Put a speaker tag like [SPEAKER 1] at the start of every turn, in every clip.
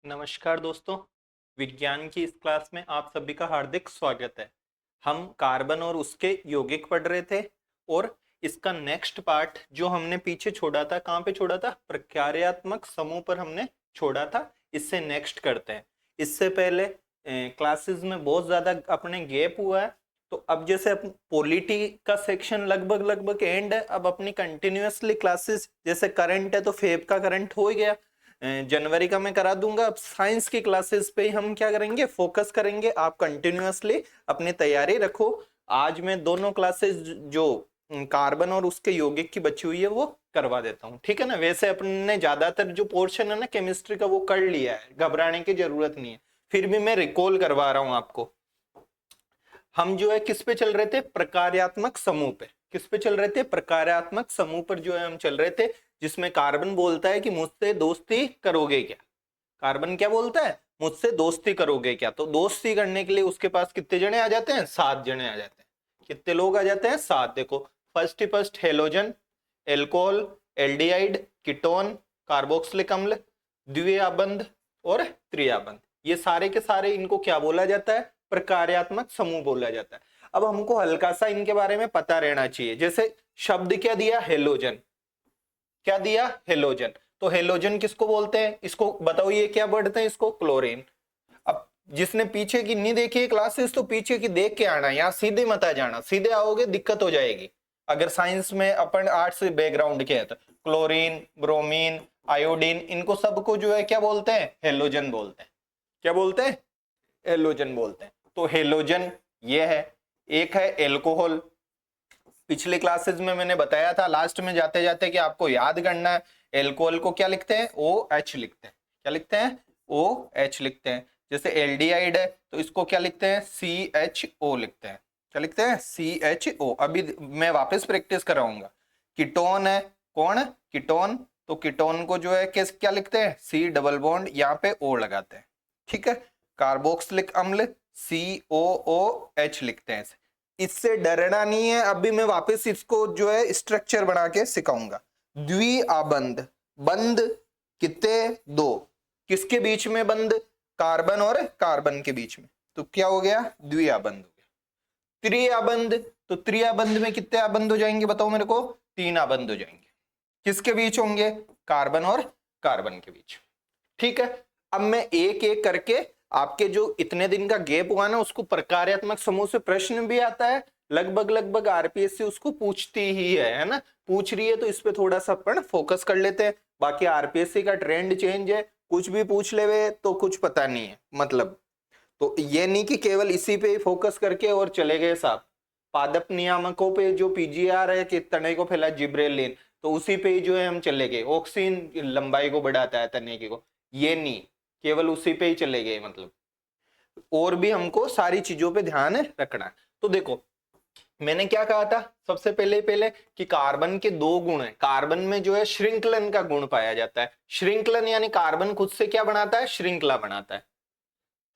[SPEAKER 1] नमस्कार दोस्तों। विज्ञान की इस क्लास में आप सभी का हार्दिक स्वागत है। हम कार्बन और उसके यौगिक पढ़ रहे थे और इसका नेक्स्ट पार्ट जो हमने पीछे छोड़ा था, कहाँ पे छोड़ा था? प्रकार्यात्मक समूह पर हमने छोड़ा था। इससे नेक्स्ट करते हैं। इससे पहले क्लासेस में बहुत ज्यादा अपने गैप हुआ है, तो अब जैसे पॉलिटी का सेक्शन लगभग लगभग एंड है। अब अपनी कंटिन्यूअसली क्लासेस, जैसे करंट है तो फेब का करंट हो ही गया, जनवरी का मैं करा दूंगा। अब साइंस की क्लासेस पे हम क्या करेंगे, फोकस करेंगे। आप कंटिन्यूअसली अपनी तैयारी रखो। आज मैं दोनों क्लासेस जो कार्बन और उसके यौगिक की बची हुई है वो करवा देता हूँ, ठीक है ना। वैसे अपने ज्यादातर जो पोर्शन है ना केमिस्ट्री का वो कर लिया है, घबराने की जरूरत नहीं है। फिर भी मैं रिकॉल करवा रहा हूँ आपको। हम जो है किस पे चल रहे थे? प्रकार्यात्मक समूह पे। किस पे चल रहे थे? प्रकार्यात्मक समूह पर जो है हम चल रहे थे, जिसमें कार्बन बोलता है कि मुझसे दोस्ती करोगे क्या। कार्बन क्या बोलता है? मुझसे दोस्ती करोगे क्या। तो दोस्ती करने के लिए उसके पास कितने जने आ जाते हैं? 7 जने आ जाते हैं। कितने लोग आ जाते हैं? 7। देखो, first halogen, alcohol, aldehyde, ketone, carboxylic अम्ल, द्विआबंध और त्रिआबंध। ये सारे के सारे इनको क्या बोला जाता है? प्रकार्यात्मक समूह बोला जाता है। अब हमको हल्का सा इनके बारे में पता रहना चाहिए। जैसे शब्द क्या दिया? हेलोजन। क्या दिया? हेलोजन। तो हेलोजन किसको बोलते हैं? इसको बताओ, ये क्या पढ़ते हैं? इसको क्लोरीन। अब जिसने पीछे की नहीं देखी क्लासेस तो पीछे की देख के आना, यहाँ सीधे मत आ जाना। सीधे आओगे दिक्कत हो जाएगी। अगर साइंस में अपन आर्ट्स बैकग्राउंड के हैं तो क्लोरीन, ब्रोमीन, आयोडीन, इनको सबको जो है क्या बोलते हैं? हेलोजन बोलते हैं। क्या बोलते हैं? हेलोजन बोलते हैं। तो हेलोजन ये है। एक है एल्कोहल। पिछले क्लासेस में मैंने बताया था लास्ट में जाते जाते कि आपको याद करना है। एल्कोहल को क्या लिखते हैं? ओ एच लिखते हैं। क्या लिखते हैं? ओ एच लिखते हैं। जैसे एल्डिहाइड है तो इसको क्या लिखते हैं? सी एच ओ लिखते हैं। क्या लिखते हैं? C H O. अभी मैं वापस प्रैक्टिस कराऊंगा। कीटोन है। कौन? कीटोन। तो कीटोन को जो है किस क्या लिखते हैं? सी डबल बॉन्ड यहाँ पे ओ लगाते हैं, ठीक है। कार्बोक्सिलिक अम्ल सी ओ ओ एच लिखते हैं। इससे डरना नहीं है। अभी मैं वापस इसको जो है स्ट्रक्चर बना के सिखाऊंगा। द्विआबंध। बंध कितने? 2। किसके बीच में बंध? कार्बन और कार्बन के बीच में। तो क्या हो गया? द्विआबंध हो गया। त्रिआबंध। तो त्रिआबंध में कितने आबंध हो जाएंगे बताओ मेरे को? 3 आबंध हो जाएंगे। किसके बीच होंगे? कार्बन और कार्बन के बीच, ठीक है। अब मैं एक एक करके आपके जो इतने दिन का गैप हुआ ना, उसको प्रकार्यात्मक समूह से प्रश्न भी आता है। लगभग लगभग आरपीएससी उसको पूछती ही है ना। पूछ रही है तो इस पे थोड़ा सा अपन फोकस कर लेते हैं। बाकी आरपीएससी का ट्रेंड चेंज है, कुछ भी पूछ ले तो कुछ पता नहीं है मतलब। तो ये नहीं कि केवल इसी पे फोकस करके और चले गए साहब। पादप नियामकों पे जो पीजीआर है कि तने को फैला जिब्रेलिन, तो उसी पे ही जो है हम चले गए। ऑक्सीन लंबाई को बढ़ाता है तने की को, ये नहीं, केवल उसी पे ही चले गए मतलब। और भी हमको सारी चीजों पे ध्यान रखना है। तो देखो, मैंने क्या कहा था सबसे पहले पहले कि कार्बन के 2 गुण हैं। कार्बन में जो है श्रृंखलन का गुण पाया जाता है। श्रृंखलन यानी कार्बन खुद से क्या बनाता है? श्रृंखला बनाता है।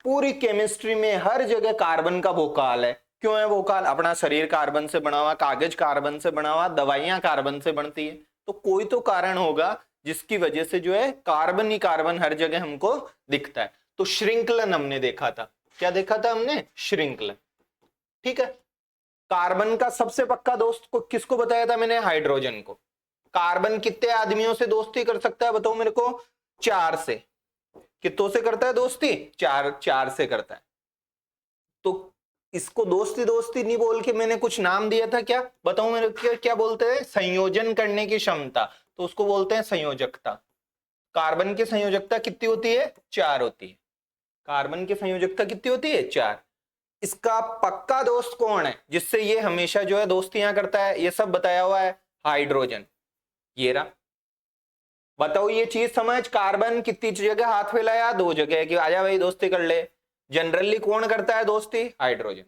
[SPEAKER 1] पूरी केमिस्ट्री में हर जगह कार्बन का भोकाल है। क्यों है भोकाल? अपना शरीर कार्बन से बना हुआ, कागज कार्बन से बना हुआ, दवाइयां कार्बन से बनती है। तो कोई तो कारण होगा जिसकी वजह से जो है कार्बन ही कार्बन हर जगह हमको दिखता है। तो श्रृंखलन हमने देखा था। क्या देखा था हमने? श्रृंखलन, ठीक है। कार्बन का सबसे पक्का दोस्त को किसको बताया था मैंने? हाइड्रोजन को। कार्बन कितने आदमियों से दोस्ती कर सकता है बताओ मेरे को? 4 से। कितनों से करता है दोस्ती? 4 से करता है। तो इसको दोस्ती दोस्ती नहीं बोल के मैंने कुछ नाम दिया था, क्या बताऊं मेरे? क्या बोलते हैं? संयोजन करने की क्षमता। तो उसको बोलते हैं संयोजकता। कार्बन की संयोजकता कितनी होती है? 4 होती है। कार्बन की संयोजकता कितनी होती है? 4। इसका पक्का दोस्त कौन है जिससे ये हमेशा जो है दोस्तियां करता है? ये सब बताया हुआ है। हाइड्रोजन। ये रहा। बताओ ये चीज समझ। कार्बन कितनी जगह हाथ फैलाया? 2 जगह कि आजा भाई दोस्ती कर ले। जनरली कौन करता है दोस्ती? हाइड्रोजन।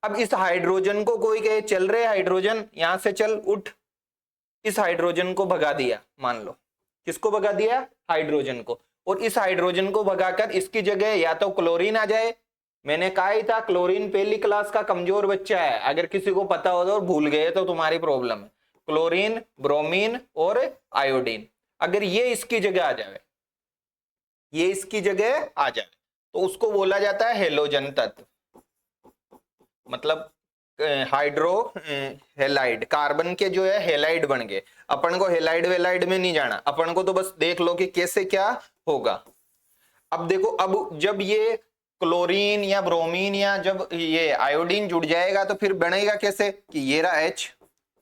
[SPEAKER 1] अब इस हाइड्रोजन को कोई कहे चल रहे हाइड्रोजन यहां से चल उठ, इस हाइड्रोजन को भगा दिया मान लो। किसको भगा दिया? हाइड्रोजन को। और इस हाइड्रोजन को भगाकर इसकी जगह या तो क्लोरीन आ जाए। मैंने कहा ही था क्लोरीन पहली क्लास का कमजोर बच्चा है। अगर किसी को पता हो और भूल गए तो तुम्हारी प्रॉब्लम है। क्लोरीन, ब्रोमीन और आयोडीन, अगर ये इसकी जगह आ जाए ये इसकी जगह आ जाए तो उसको बोला जाता है हेलोजन तत्व, मतलब हाइड्रो हेलाइड। कार्बन के जो है हेलाइड बन गए। अपन को हेलाइड वेलाइड में नहीं जाना, अपन को तो बस देख लो कि कैसे क्या होगा। अब देखो, अब जब ये क्लोरीन या ब्रोमीन या जब ये आयोडीन जुड़ जाएगा तो फिर बनेगा कैसे कि ये रहा H,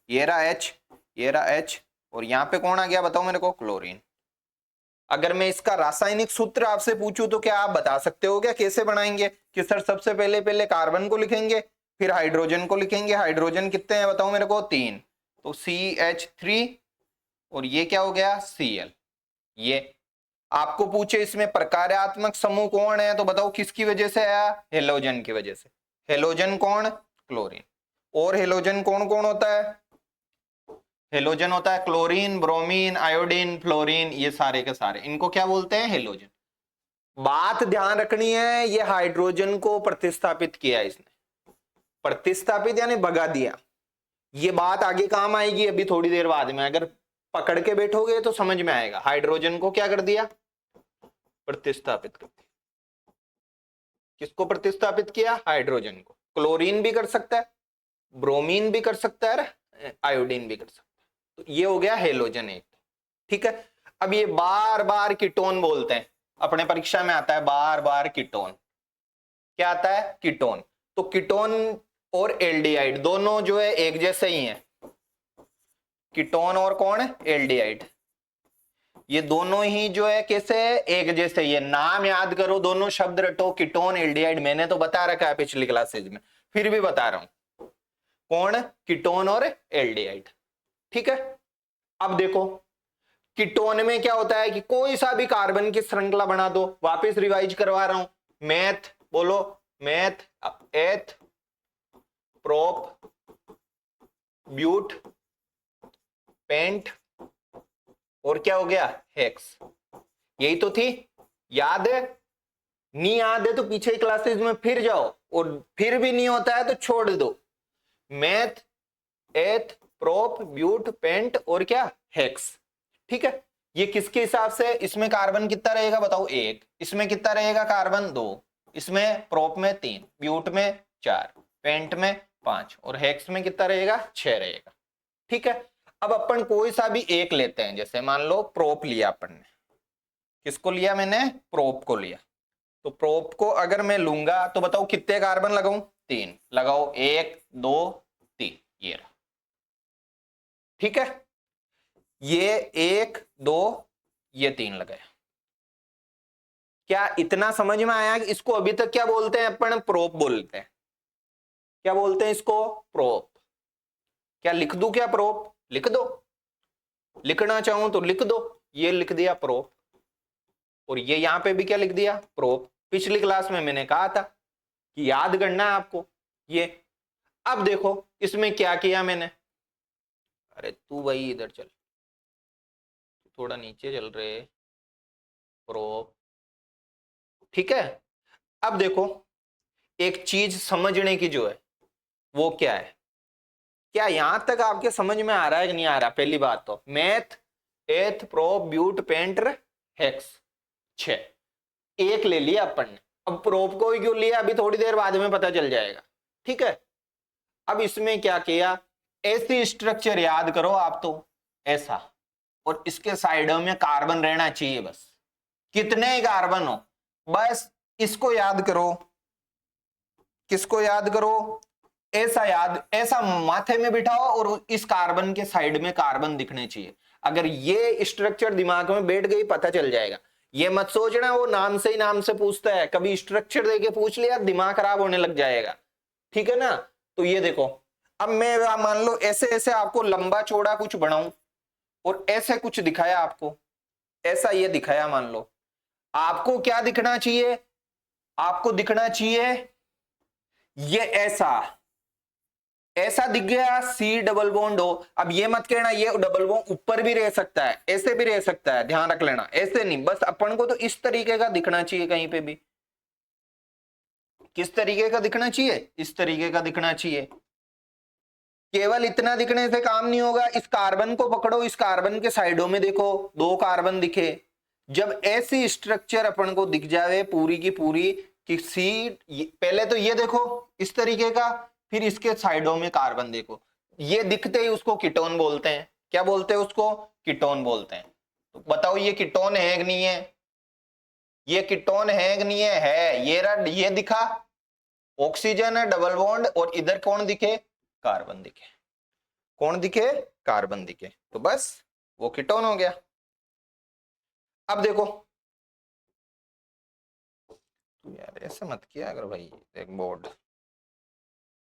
[SPEAKER 1] ये रहा H, ये रहा H, और यहां पे कौन आ गया बताओ मेरे को, क्लोरीन। अगर मैं इसका रासायनिक सूत्र आपसे पूछूं तो क्या आप बता सकते हो क्या कैसे बनाएंगे? कि सर सबसे पहले पहले कार्बन को लिखेंगे, फिर हाइड्रोजन को लिखेंगे। हाइड्रोजन कितने हैं बताओ मेरे को, 3, तो CH3, और ये क्या हो गया Cl। ये आपको पूछे इसमें प्रकार्यात्मक समूह कौन है तो बताओ किसकी वजह से आया, हेलोजन की वजह से। हेलोजन कौन, क्लोरीन। और हेलोजन कौन कौन होता है, हेलोजन होता है क्लोरीन, ब्रोमीन, आयोडीन, फ्लोरीन, ये सारे के सारे, इनको क्या बोलते हैं, हेलोजन। बात ध्यान रखनी है, ये हाइड्रोजन को प्रतिस्थापित किया इसने, प्रतिस्थापित यानी भगा दिया। ये बात आगे काम आएगी अभी थोड़ी देर बाद में, अगर पकड़ के बैठोगे तो समझ में आएगा। हाइड्रोजन को क्या कर दिया, प्रतिस्थापित कर दिया। किसको प्रतिस्थापित किया, हाइड्रोजन को। क्लोरीन भी कर सकता है, ब्रोमीन भी कर सकता है, आयोडीन भी कर सकता है। तो ये हो गया हेलोजन एक, ठीक है। अब ये बार बार कीटोन बोलते हैं, अपने परीक्षा में आता है बार बार कीटोन। क्या आता है, कीटोन। तो कीटोन और एल्डिहाइड दोनों जो है एक जैसे ही हैं। कीटोन और कौन है, एल्डिहाइड, ये दोनों ही जो है कैसे एक जैसे ही है। नाम याद करो, दोनों शब्द रटो, कीटोन एल्डिहाइड। मैंने तो बता रखा है पिछली क्लासेज में, फिर भी बता रहा हूं, कौन, कीटोन और एल्डिहाइड, ठीक है। अब देखो कीटोन में क्या होता है कि कोई सा भी कार्बन की श्रृंखला बना दो। वापस रिवाइज करवा रहा हूं, मैथ बोलो, मैथ, एथ, प्रोप, ब्यूट, पेंट, और क्या हो गया, हेक्स। यही तो थी, याद है? नहीं याद है तो पीछे क्लासेस में फिर जाओ, और फिर भी नहीं होता है तो छोड़ दो। मैथ, एथ, प्रोप, ब्यूट, पेंट, और क्या, हेक्स, ठीक है। ये किसके हिसाब से, इसमें कार्बन कितना रहेगा बताओ, 1, इसमें कितना रहेगा कार्बन, 2, इसमें प्रोप में 3, ब्यूट में 4, पेंट में 5, और हेक्स में कितना रहेगा, 6 रहेगा, ठीक है। अब अपन कोई सा भी एक लेते हैं, जैसे मान लो प्रोप लिया अपन ने। किसको लिया मैंने, प्रोप को लिया। तो प्रोप को अगर मैं लूंगा तो बताओ कितने कार्बन लगाऊं, 3 लगाओ, 1 2 3, ये रहा, ठीक है। ये 1 2 ये 3 लगाया। क्या इतना समझ में आया कि इसको अभी तक क्या बोलते हैं अपन, प्रोप बोलते हैं। क्या बोलते हैं इसको, प्रोप। क्या लिख दूं, क्या प्रोप लिख दो, लिखना चाहूं तो लिख दो, ये लिख दिया प्रोप, और ये यहां पे भी क्या लिख दिया, प्रोप। पिछली क्लास में मैंने कहा था कि याद करना है आपको ये। अब देखो इसमें क्या किया मैंने, अरे तू भाई इधर चल, थोड़ा नीचे चल रहे, प्रोप, ठीक है। अब देखो एक चीज समझने की जो है वो क्या है, क्या यहां तक आपके समझ में आ रहा है कि नहीं आ रहा? पहली बात तो मैथ, एथ, प्रोप, ब्यूट, पेंट, हेक्स, 6 एक ले लिया अपन ने। अब प्रोप को ही क्यों लिया अभी थोड़ी देर बाद में पता चल जाएगा, ठीक है। अब इसमें क्या किया, ऐसी स्ट्रक्चर याद करो आप, तो ऐसा, और इसके साइडों में कार्बन रहना चाहिए बस। कितने कार्बन हो, बस इसको याद करो। किसको याद करो, ऐसा याद, ऐसा माथे में बिठाओ, और इस कार्बन के साइड में कार्बन दिखने चाहिए। अगर ये स्ट्रक्चर दिमाग में बैठ गई पता चल जाएगा। ये मत सोचना वो नाम से ही नाम से पूछता है, कभी स्ट्रक्चर देके पूछ लिया दिमाग खराब होने लग जाएगा, ठीक है ना। तो ये देखो, अब मैं मान लो ऐसे ऐसे आपको लंबा चौड़ा कुछ बनाऊं, और ऐसे कुछ दिखाया आपको, ऐसा ये दिखाया मान लो, आपको क्या दिखना चाहिए, आपको दिखना चाहिए ये ऐसा, ऐसा दिख गया, सी डबल बॉन्ड हो। अब ये मत कहना ये डबल बॉन्ड ऊपर भी रह सकता है, ऐसे भी रह सकता है, ध्यान रख लेना। ऐसे नहीं, बस अपन को तो इस तरीके का दिखना चाहिए कहीं पे भी। किस तरीके का दिखना चाहिए, इस तरीके का दिखना चाहिए। केवल इतना दिखने से काम नहीं होगा, इस कार्बन को पकड़ो, इस कार्बन के साइडों में देखो 2 कार्बन दिखे, जब ऐसी स्ट्रक्चर अपन को दिख जावे पूरी की पूरी कि सी, पहले तो ये देखो इस तरीके का, फिर इसके साइडों में कार्बन देखो, ये दिखते ही उसको कीटोन बोलते हैं। क्या बोलते हैं उसको? कीटोन बोलते हैं। तो बताओ ये कीटोन है कि नहीं है? ये कीटोन है कि नहीं है? है। ये दिखा ऑक्सीजन है डबल बॉन्ड, और इधर कौन दिखे? कार्बन दिखे। कौन दिखे? कार्बन दिखे। तो बस वो कीटोन हो गया। अब देखो यार, ऐसे मत किया अगर भाई, एक बोर्ड,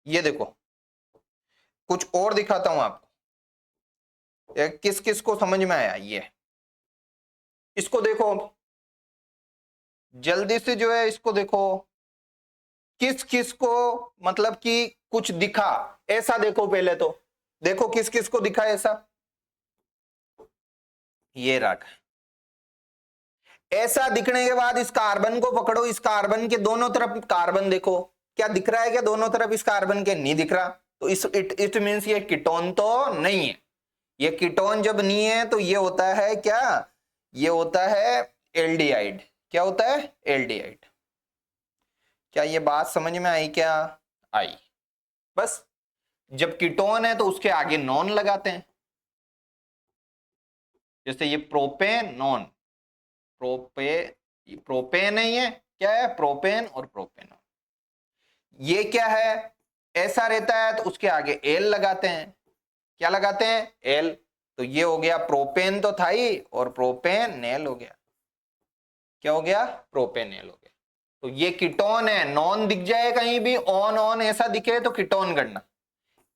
[SPEAKER 1] ये देखो कुछ और दिखाता हूं आपको, किस किस को समझ में आया ये, इसको देखो जल्दी से, जो है इसको देखो, किस किस को मतलब कि कुछ दिखा ऐसा, देखो पहले तो देखो किस किस को दिखा ऐसा, ये रख। ऐसा दिखने के बाद इस कार्बन को पकड़ो, इस कार्बन के दोनों तरफ कार्बन देखो, क्या दिख रहा है? क्या दोनों तरफ इस कार्बन के? नहीं दिख रहा। तो इट मींस ये कीटोन तो नहीं है। ये कीटोन जब नहीं है तो ये होता है क्या? ये होता है एल्डिहाइड। क्या होता है? एल्डिहाइड। क्या ये बात समझ में आई? क्या आई? बस जब कीटोन है तो उसके आगे नॉन लगाते हैं, जैसे ये प्रोपेन नॉन, प्रोपेन है, ये क्या है? प्रोपेन और प्रोपेन। ये क्या है? ऐसा रहता है तो उसके आगे एल लगाते हैं। क्या लगाते हैं? एल। तो ये हो गया प्रोपेन तो था ही, और प्रोपेनेल हो गया। क्या हो गया? प्रोपेनेल हो गया। तो ये कीटोन है। नॉन दिख जाए कहीं भी, ऑन ऑन ऐसा दिखे तो कीटोन करना,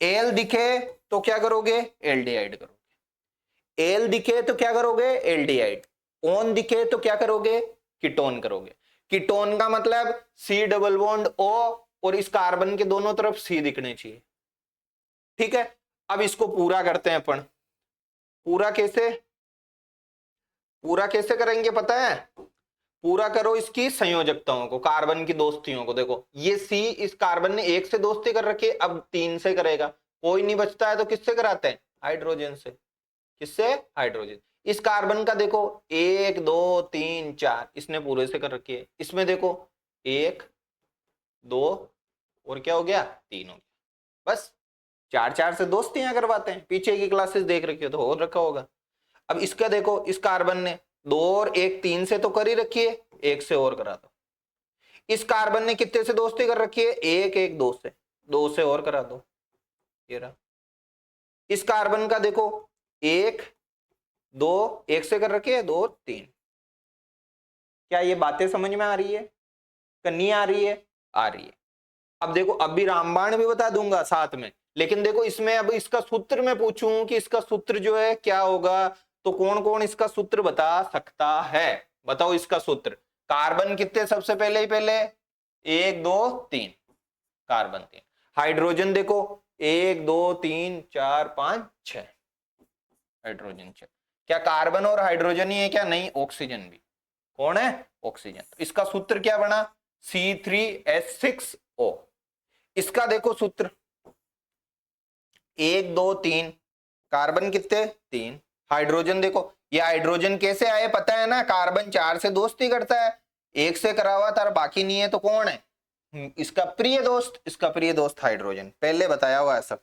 [SPEAKER 1] एल दिखे तो क्या करोगे? एल्डिहाइड करोगे। एल दिखे तो क्या करोगे? एल्डिहाइड। ऑन दिखे तो क्या करोगे? कीटोन करोगे। कीटोन का मतलब सी डबल बॉन्ड ओ, और इस कार्बन के दोनों तरफ सी दिखने चाहिए। ठीक है, अब इसको पूरा करते हैं अपन। पूरा कैसे? पूरा कैसे करेंगे पता है? पूरा करो इसकी संयोजकताओं को, कार्बन की दोस्तियों को। देखो ये सी, इस कार्बन ने एक से दोस्ती कर रखी है, अब तीन से करेगा। कोई नहीं बचता है तो किससे कराते हैं? हाइड्रोजन से। किससे? हाइड्रोजन। इस कार्बन का देखो 1 2 3 4, इसने पूरे से कर रखी है। इसमें देखो 1 2 और क्या हो गया? 3 हो गया। बस 4 4 से दोस्तियां करवाते हैं। पीछे की क्लासेस देख रखी हो तो और रखा होगा। अब इसका देखो, इस कार्बन ने 2 और 1 3 से तो कर ही रखी है, 1 से और करा दो। इस कार्बन ने कितने से दोस्ती कर रखी है? 1 1 2 से, 2 से और करा दो। ये रहा। इस कार्बन का देखो 1 2, 1 से कर रखी है, 2 3। क्या ये बातें समझ में आ रही है? नहीं आ रही है? आ रही है। अब देखो, अब भी रामबाण भी बता दूंगा साथ में, लेकिन देखो इसमें अब इसका सूत्र मैं पूछूं कि इसका सूत्र जो है क्या होगा, तो कौन कौन इसका सूत्र बता सकता है? बताओ इसका सूत्र। कार्बन कितने सबसे पहले ही पहले? 1 2 3, कार्बन 3। हाइड्रोजन देखो 1 2 3 4 5 6, हाइड्रोजन 6। क्या कार्बन और हाइड्रोजन ही है क्या? नहीं, ऑक्सीजन भी। कौन है? ऑक्सीजन। तो इसका सूत्र क्या बना? C3H6O। इसका देखो सूत्र 1 2 3, कार्बन कितने? 3। हाइड्रोजन देखो, ये हाइड्रोजन कैसे आए पता है ना? कार्बन 4 से दोस्ती करता है, 1 से करा हुआ था, बाकी नहीं है तो कौन है? इसका प्रिय दोस्त। इसका प्रिय दोस्त हाइड्रोजन, पहले बताया हुआ है सब।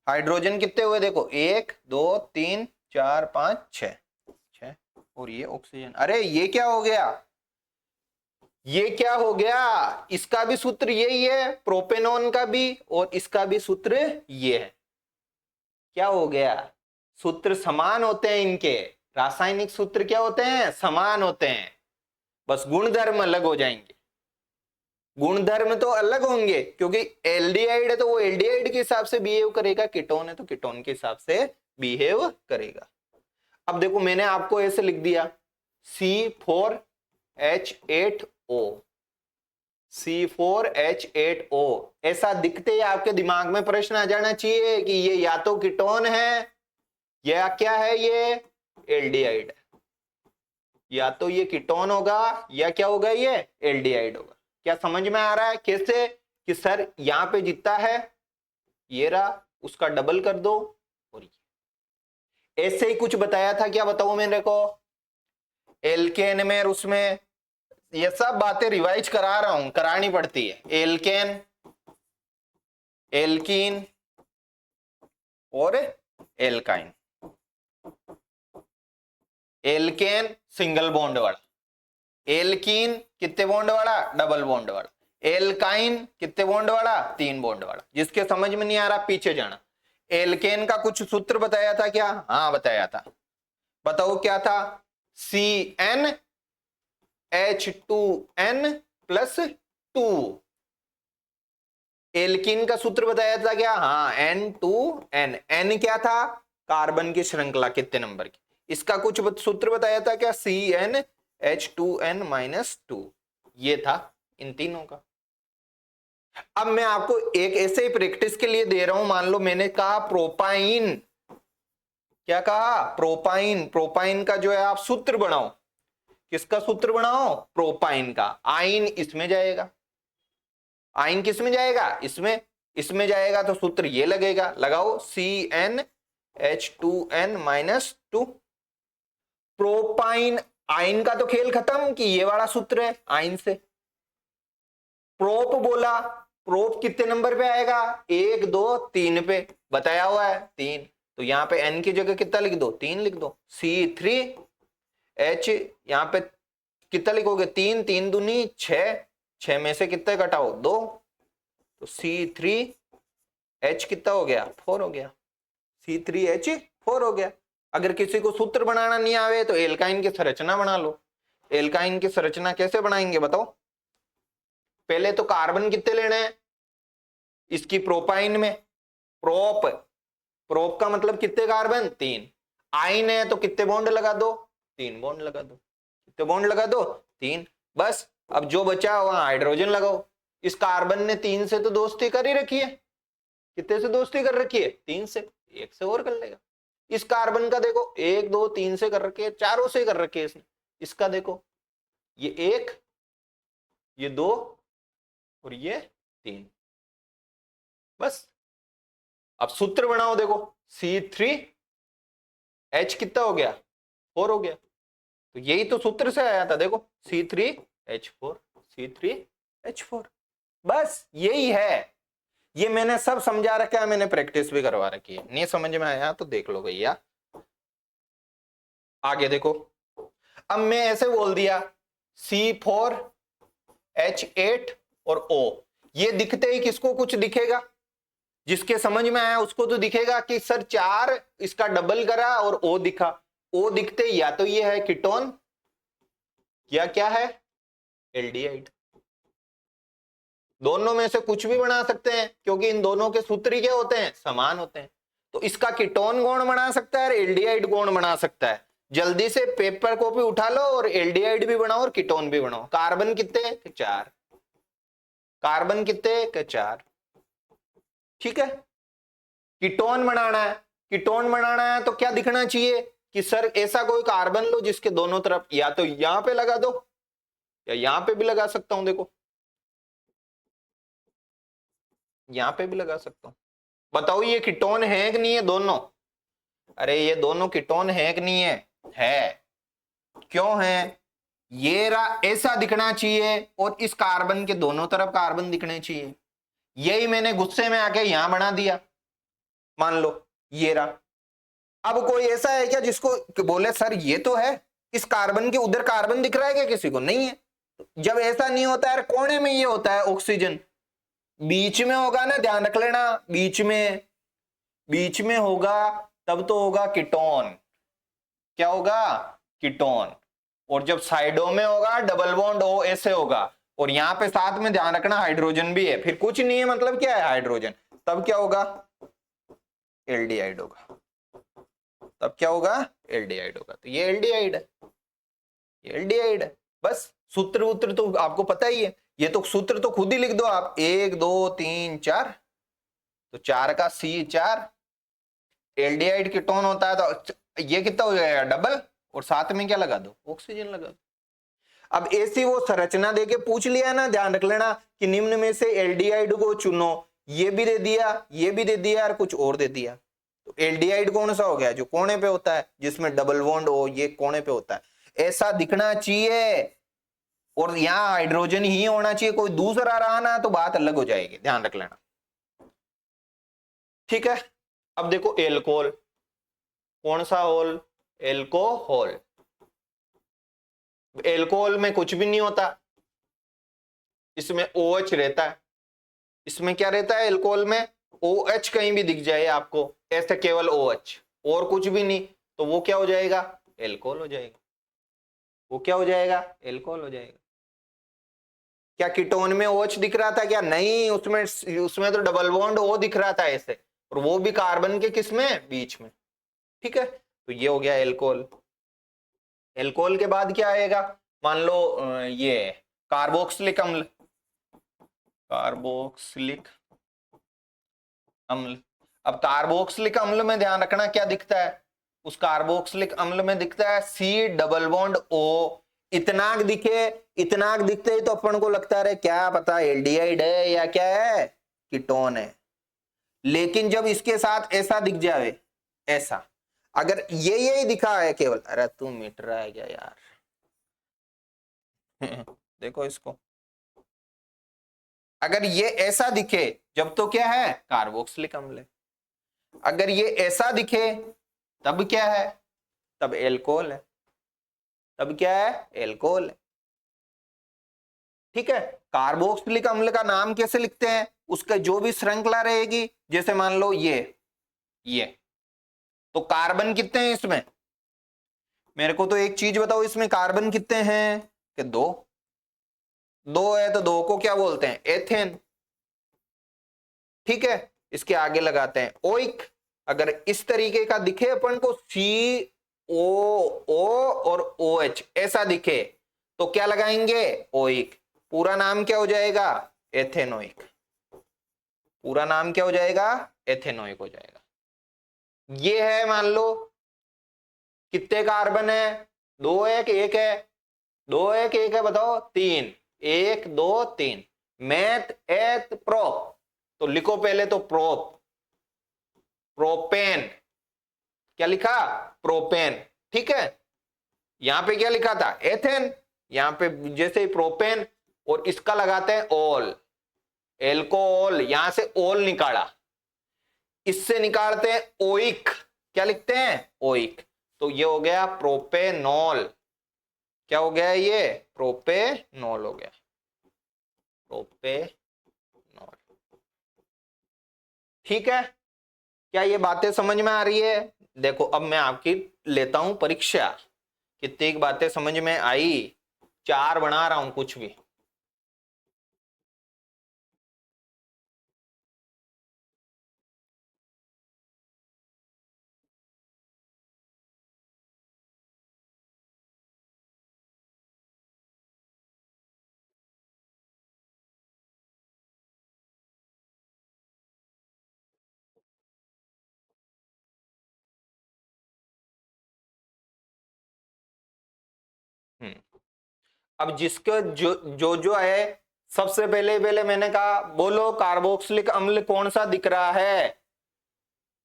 [SPEAKER 1] हाइड्रोजन कितने हुए देखो? 1 2 3 4 5 6, और ये ऑक्सीजन। अरे ये क्या हो गया? ये क्या हो गया? इसका भी सूत्र यही है, प्रोपेनॉन का भी, और इसका भी सूत्र ये है। क्या हो गया? सूत्र समान होते हैं इनके। रासायनिक सूत्र क्या होते हैं? समान होते हैं, बस गुणधर्म अलग हो जाएंगे। गुणधर्म तो अलग होंगे, क्योंकि एल्डिहाइड है तो वो एल्डिहाइड के हिसाब से बिहेव करेगा, कीटोन है तो कीटोन के हिसाब से बिहेव करेगा। अब देखो मैंने आपको ऐसे लिख दिया C4H8O, C4H8O। ऐसा दिखते ही आपके दिमाग में प्रश्न आ जाना चाहिए कि ये या तो कीटोन है या क्या है, ये एल्डिहाइड है। या तो ये कीटोन होगा या क्या होगा, ये एल्डिहाइड होगा। क्या समझ में आ रहा है कैसे? कि सर यहां पे जितना है ये रहा, उसका डबल कर दो, और ये ऐसे ही कुछ बताया था। क्या बताऊं मेरे को? एल्केन में और उसमें, ये सब बातें रिवाइज करा रहा हूं, करानी पड़ती है। एल्केन, एल्कीन और एल्काइन। एल्केन सिंगल बॉन्ड वाला, एल्कीन कितने बॉन्ड वाला, डबल बॉन्ड वाला, एल्काइन कितने बॉन्ड वाला, 3 बॉन्ड वाला। जिसके समझ में नहीं आ रहा पीछे जाना। एल्केन का कुछ सूत्र बताया था क्या? हाँ बताया था, बताओ क्या था? CnH2n plus 2। एल्कीन का सूत्र बताया था क्या? हाँ N2N। N क्या था? कार्बन की श्रृंखला कितने नंबर की। इसका कुछ सूत्र बताया था क्या? CnH2n minus 2। ये था इन तीनों का। अब मैं आपको एक ऐसे ही प्रैक्टिस के लिए दे रहा हूं। मान लो मैंने कहा प्रोपाइन, क्या कहा? प्रोपाइन। प्रोपाइन का जो है आप सूत्र बनाओ। किसका सूत्र बनाओ? प्रोपाइन का। आइन इसमें जाएगा, आइन किस में जाएगा? इसमें। इसमें जाएगा तो सूत्र ये लगेगा, लगाओ CnH2n माइनस 2। प्रोपाइन, आइन का तो खेल खत्म कि ये वाला सूत्र है आइन से। प्रोप बोला, प्रोप कितने नंबर पे आएगा? 1 2 3 पे, बताया हुआ है 3। तो यहां पे n की जगह कितना लिख दो? 3 लिख दो। C3H यहां पे कितना लिखोगे? 3, 3 दूनी 6, 6 में से कितने घटाओ? 2। तो C3H कितना हो गया? 4 हो गया। C3H4 हो गया। अगर किसी को सूत्र बनाना नहीं आवे तो एल्काइन की संरचना बना लो। एल्काइन की संरचना कैसे बनाएंगे बताओ? पहले तो कार्बन कितने लेने हैं इसकी प्रोपाइन में? प्रोप, प्रोप का मतलब कितने कार्बन? 3। आइन है तो कितने बॉन्ड लगा दो? 3 बॉन्ड लगा दो। कितने बॉन्ड लगा दो? 3। बस अब जो बचा वहां हाइड्रोजन लगाओ। इस कार्बन ने 3 से तो दोस्ती कर ही रखी है। कितने से दोस्ती कर रखी है? 3 से। 1 से और कर लेगा। इस कार्बन का देखो 1 2 3 से कर रखी है, चारों से कर रखी है इसने। इसका देखो ये 1, ये 2 और ये 3। बस अब सूत्र बनाओ। देखो C3H कितना हो गया? 4 हो गया। तो यही तो सूत्र से आया था। देखो C3H4, C3H4। बस यही है। ये मैंने सब समझा रखा है, मैंने प्रैक्टिस भी करवा रखी है। नहीं समझ में आया तो देख लो भैया। आगे देखो, अब मैं ऐसे बोल दिया C4H8 और O। ये दिखते ही किसको कुछ दिखेगा? जिसके समझ में आया उसको तो दिखेगा कि सर 4 इसका डबल करा और O दिखा। O दिखते या तो ये है कीटोन या क्या है? एल्डिहाइड। दोनों में से कुछ भी बना सकते हैं क्योंकि इन दोनों के सूत्र क्या होते हैं? समान होते हैं। तो इसका कीटोन कौन बना सकता है और एल्डिहाइड कौन बना सकता है? जल्दी से पेपर कॉपी उठा लो और एल्डिहाइड भी बनाओ और कीटोन भी बनाओ। कार्बन कितने? 4। कार्बन कितने? 4। ठीक है। कीटोन बनाना है, कीटोन बनाना है तो क्या दिखना चाहिए कि सर ऐसा कोई कार्बन लो जिसके दोनों तरफ, या तो यहां पे लगा दो या यहां पे भी लगा सकता हूं। देखो यहां पे भी लगा सकता हूं। बताओ ये कीटोन है कि नहीं है दोनों? अरे ये दोनों कीटोन है कि नहीं है? है। क्यों है? ये ऐसा दिखना चाहिए और इस कार्बन के दोनों तरफ कार्बन दिखने चाहिए। यही मैंने गुस्से में आके यहां बना दिया। मान लो ये रहा। अब कोई ऐसा है क्या जिसको बोले सर ये तो है, इस कार्बन के उधर कार्बन दिख रहा है क्या? किसी को नहीं है। जब ऐसा नहीं होता है, कोने में ये होता है ऑक्सीजन, बीच में होगा ना, ध्यान रख लेना। बीच में होगा तब तो होगा कीटोन। क्या होगा? कीटोन। और जब साइडों में होगा डबल बॉन्ड O ऐसे होगा। और यहां पे साथ में ध्यान रखना हाइड्रोजन भी है। फिर कुछ नहीं है मतलब क्या है? हाइड्रोजन। तब क्या होगा? एल्डिहाइड होगा। तब क्या होगा? एल्डिहाइड होगा। तो ये एल्डिहाइड है, ये एल्डिहाइड है। बस सूत्र उत्तर तो आपको पता ही है। ये तो सूत्र तो खुद ही लिख दो आप। 1 2 3 4। तो 4 का C4। एल्डिहाइड कीटोन होता है तो ये कितना हो जाएगा? डबल। और साथ में क्या लगा दो? ऑक्सीजन लगा दो। अब ऐसी वो संरचना देके पूछ लिया ना, ध्यान रख लेना कि निम्न में से एल्डिहाइड को चुनो। ये भी दे दिया, ये भी दे दिया और कुछ और दे दिया। तो एल्डिहाइड कौन सा हो गया? जो कोने पे होता है, जिसमें डबल बॉन्ड हो, ये कोने पे होता है।
[SPEAKER 2] ऐसा दिखना चाहिए और यहाँ हाइड्रोजन ही होना चाहिए, कोई दूसरा रहा ना तो बात अलग हो जाएगी, ध्यान रख लेना। ठीक है, अब देखो एल्कोहल, कौन सा होल? एल्कोहल। एल्कोहल में कुछ भी नहीं होता, इसमें OH रहता है। इसमें क्या रहता है एल्कोहल में? OH कहीं भी दिख जाए आपको ऐसे, केवल OH और कुछ भी नहीं, तो वो क्या हो जाएगा? एल्कोहल हो जाएगा। वो क्या हो जाएगा? एल्कोहल हो जाएगा। क्या कीटोन में OH दिख रहा था क्या? नहीं, उसमें तो डबल बॉन्ड O दिख रहा था ऐसे, और वो भी कार्बन के किसमें? बीच में। ठीक है, तो ये हो गया एल्कोहल। एल्कोहल के बाद क्या आएगा? मान लो ये कार्बोक्सिलिक अम्ल। कार्बोक्सिलिक अम्ल। अब कार्बोक्सिलिक अम्ल में ध्यान रखना क्या दिखता है? उस कार्बोक्सिलिक अम्ल में दिखता है C डबल बॉन्ड O। इतनाक दिखे, इतनाक दिखते ही तो अपन को लगता है क्या पता एल्डिहाइड है या क्या है, कीटोन है। लेकिन जब इसके साथ ऐसा दिख जाए, ऐसा, अगर ये यही दिखा है केवल, अरे तू मिट रहा है क्या यार देखो इसको, अगर ये ऐसा दिखे जब तो क्या है? कार्बोक्सिलिक अम्ल है। अगर ये ऐसा दिखे तब क्या है? तब एल्कोहल है। तब क्या है? एल्कोहल है। ठीक है, कार्बोक्सिलिक अम्ल का नाम कैसे लिखते हैं? उसका जो भी श्रृंखला रहेगी, जैसे मान लो ये तो कार्बन कितने हैं इसमें? मेरे को तो एक चीज बताओ, इसमें कार्बन कितने हैं? कि दो। दो है तो दो को क्या बोलते हैं? एथेन। ठीक है, इसके आगे लगाते हैं ओइक। अगर इस तरीके का दिखे अपन को COO और OH ऐसा दिखे तो क्या लगाएंगे? ओइक। पूरा नाम क्या हो जाएगा? एथेनोइक। पूरा नाम क्या हो जाएगा? एथेनोइक हो जाएगा। ये है, मान लो कितने कार्बन है? दो है कि एक है? दो है कि एक है बताओ? तीन। एक दो तीन। मैथ एथ प्रोप, तो लिखो पहले तो प्रोप, प्रोपेन। क्या लिखा? प्रोपेन। ठीक है, यहां पे क्या लिखा था? एथेन। यहां पे जैसे ही प्रोपेन और इसका लगाते हैं ओल, एल्कोहल, यहां से ओल निकाला, इससे निकालते हैं ओइक। क्या लिखते हैं? ओइक। तो ये हो गया प्रोपेनॉल। क्या हो गया? ये प्रोपेनॉल हो गया, प्रोपेनॉल। ठीक है, क्या ये बातें समझ में आ रही है? देखो अब मैं आपकी लेता हूं परीक्षा, कितनी बातें समझ में आई। चार बना रहा हूं कुछ भी। अब जिसके जो जो जो है, सबसे पहले पहले मैंने कहा बोलो कार्बोक्सिलिक अम्ल कौन सा दिख रहा है?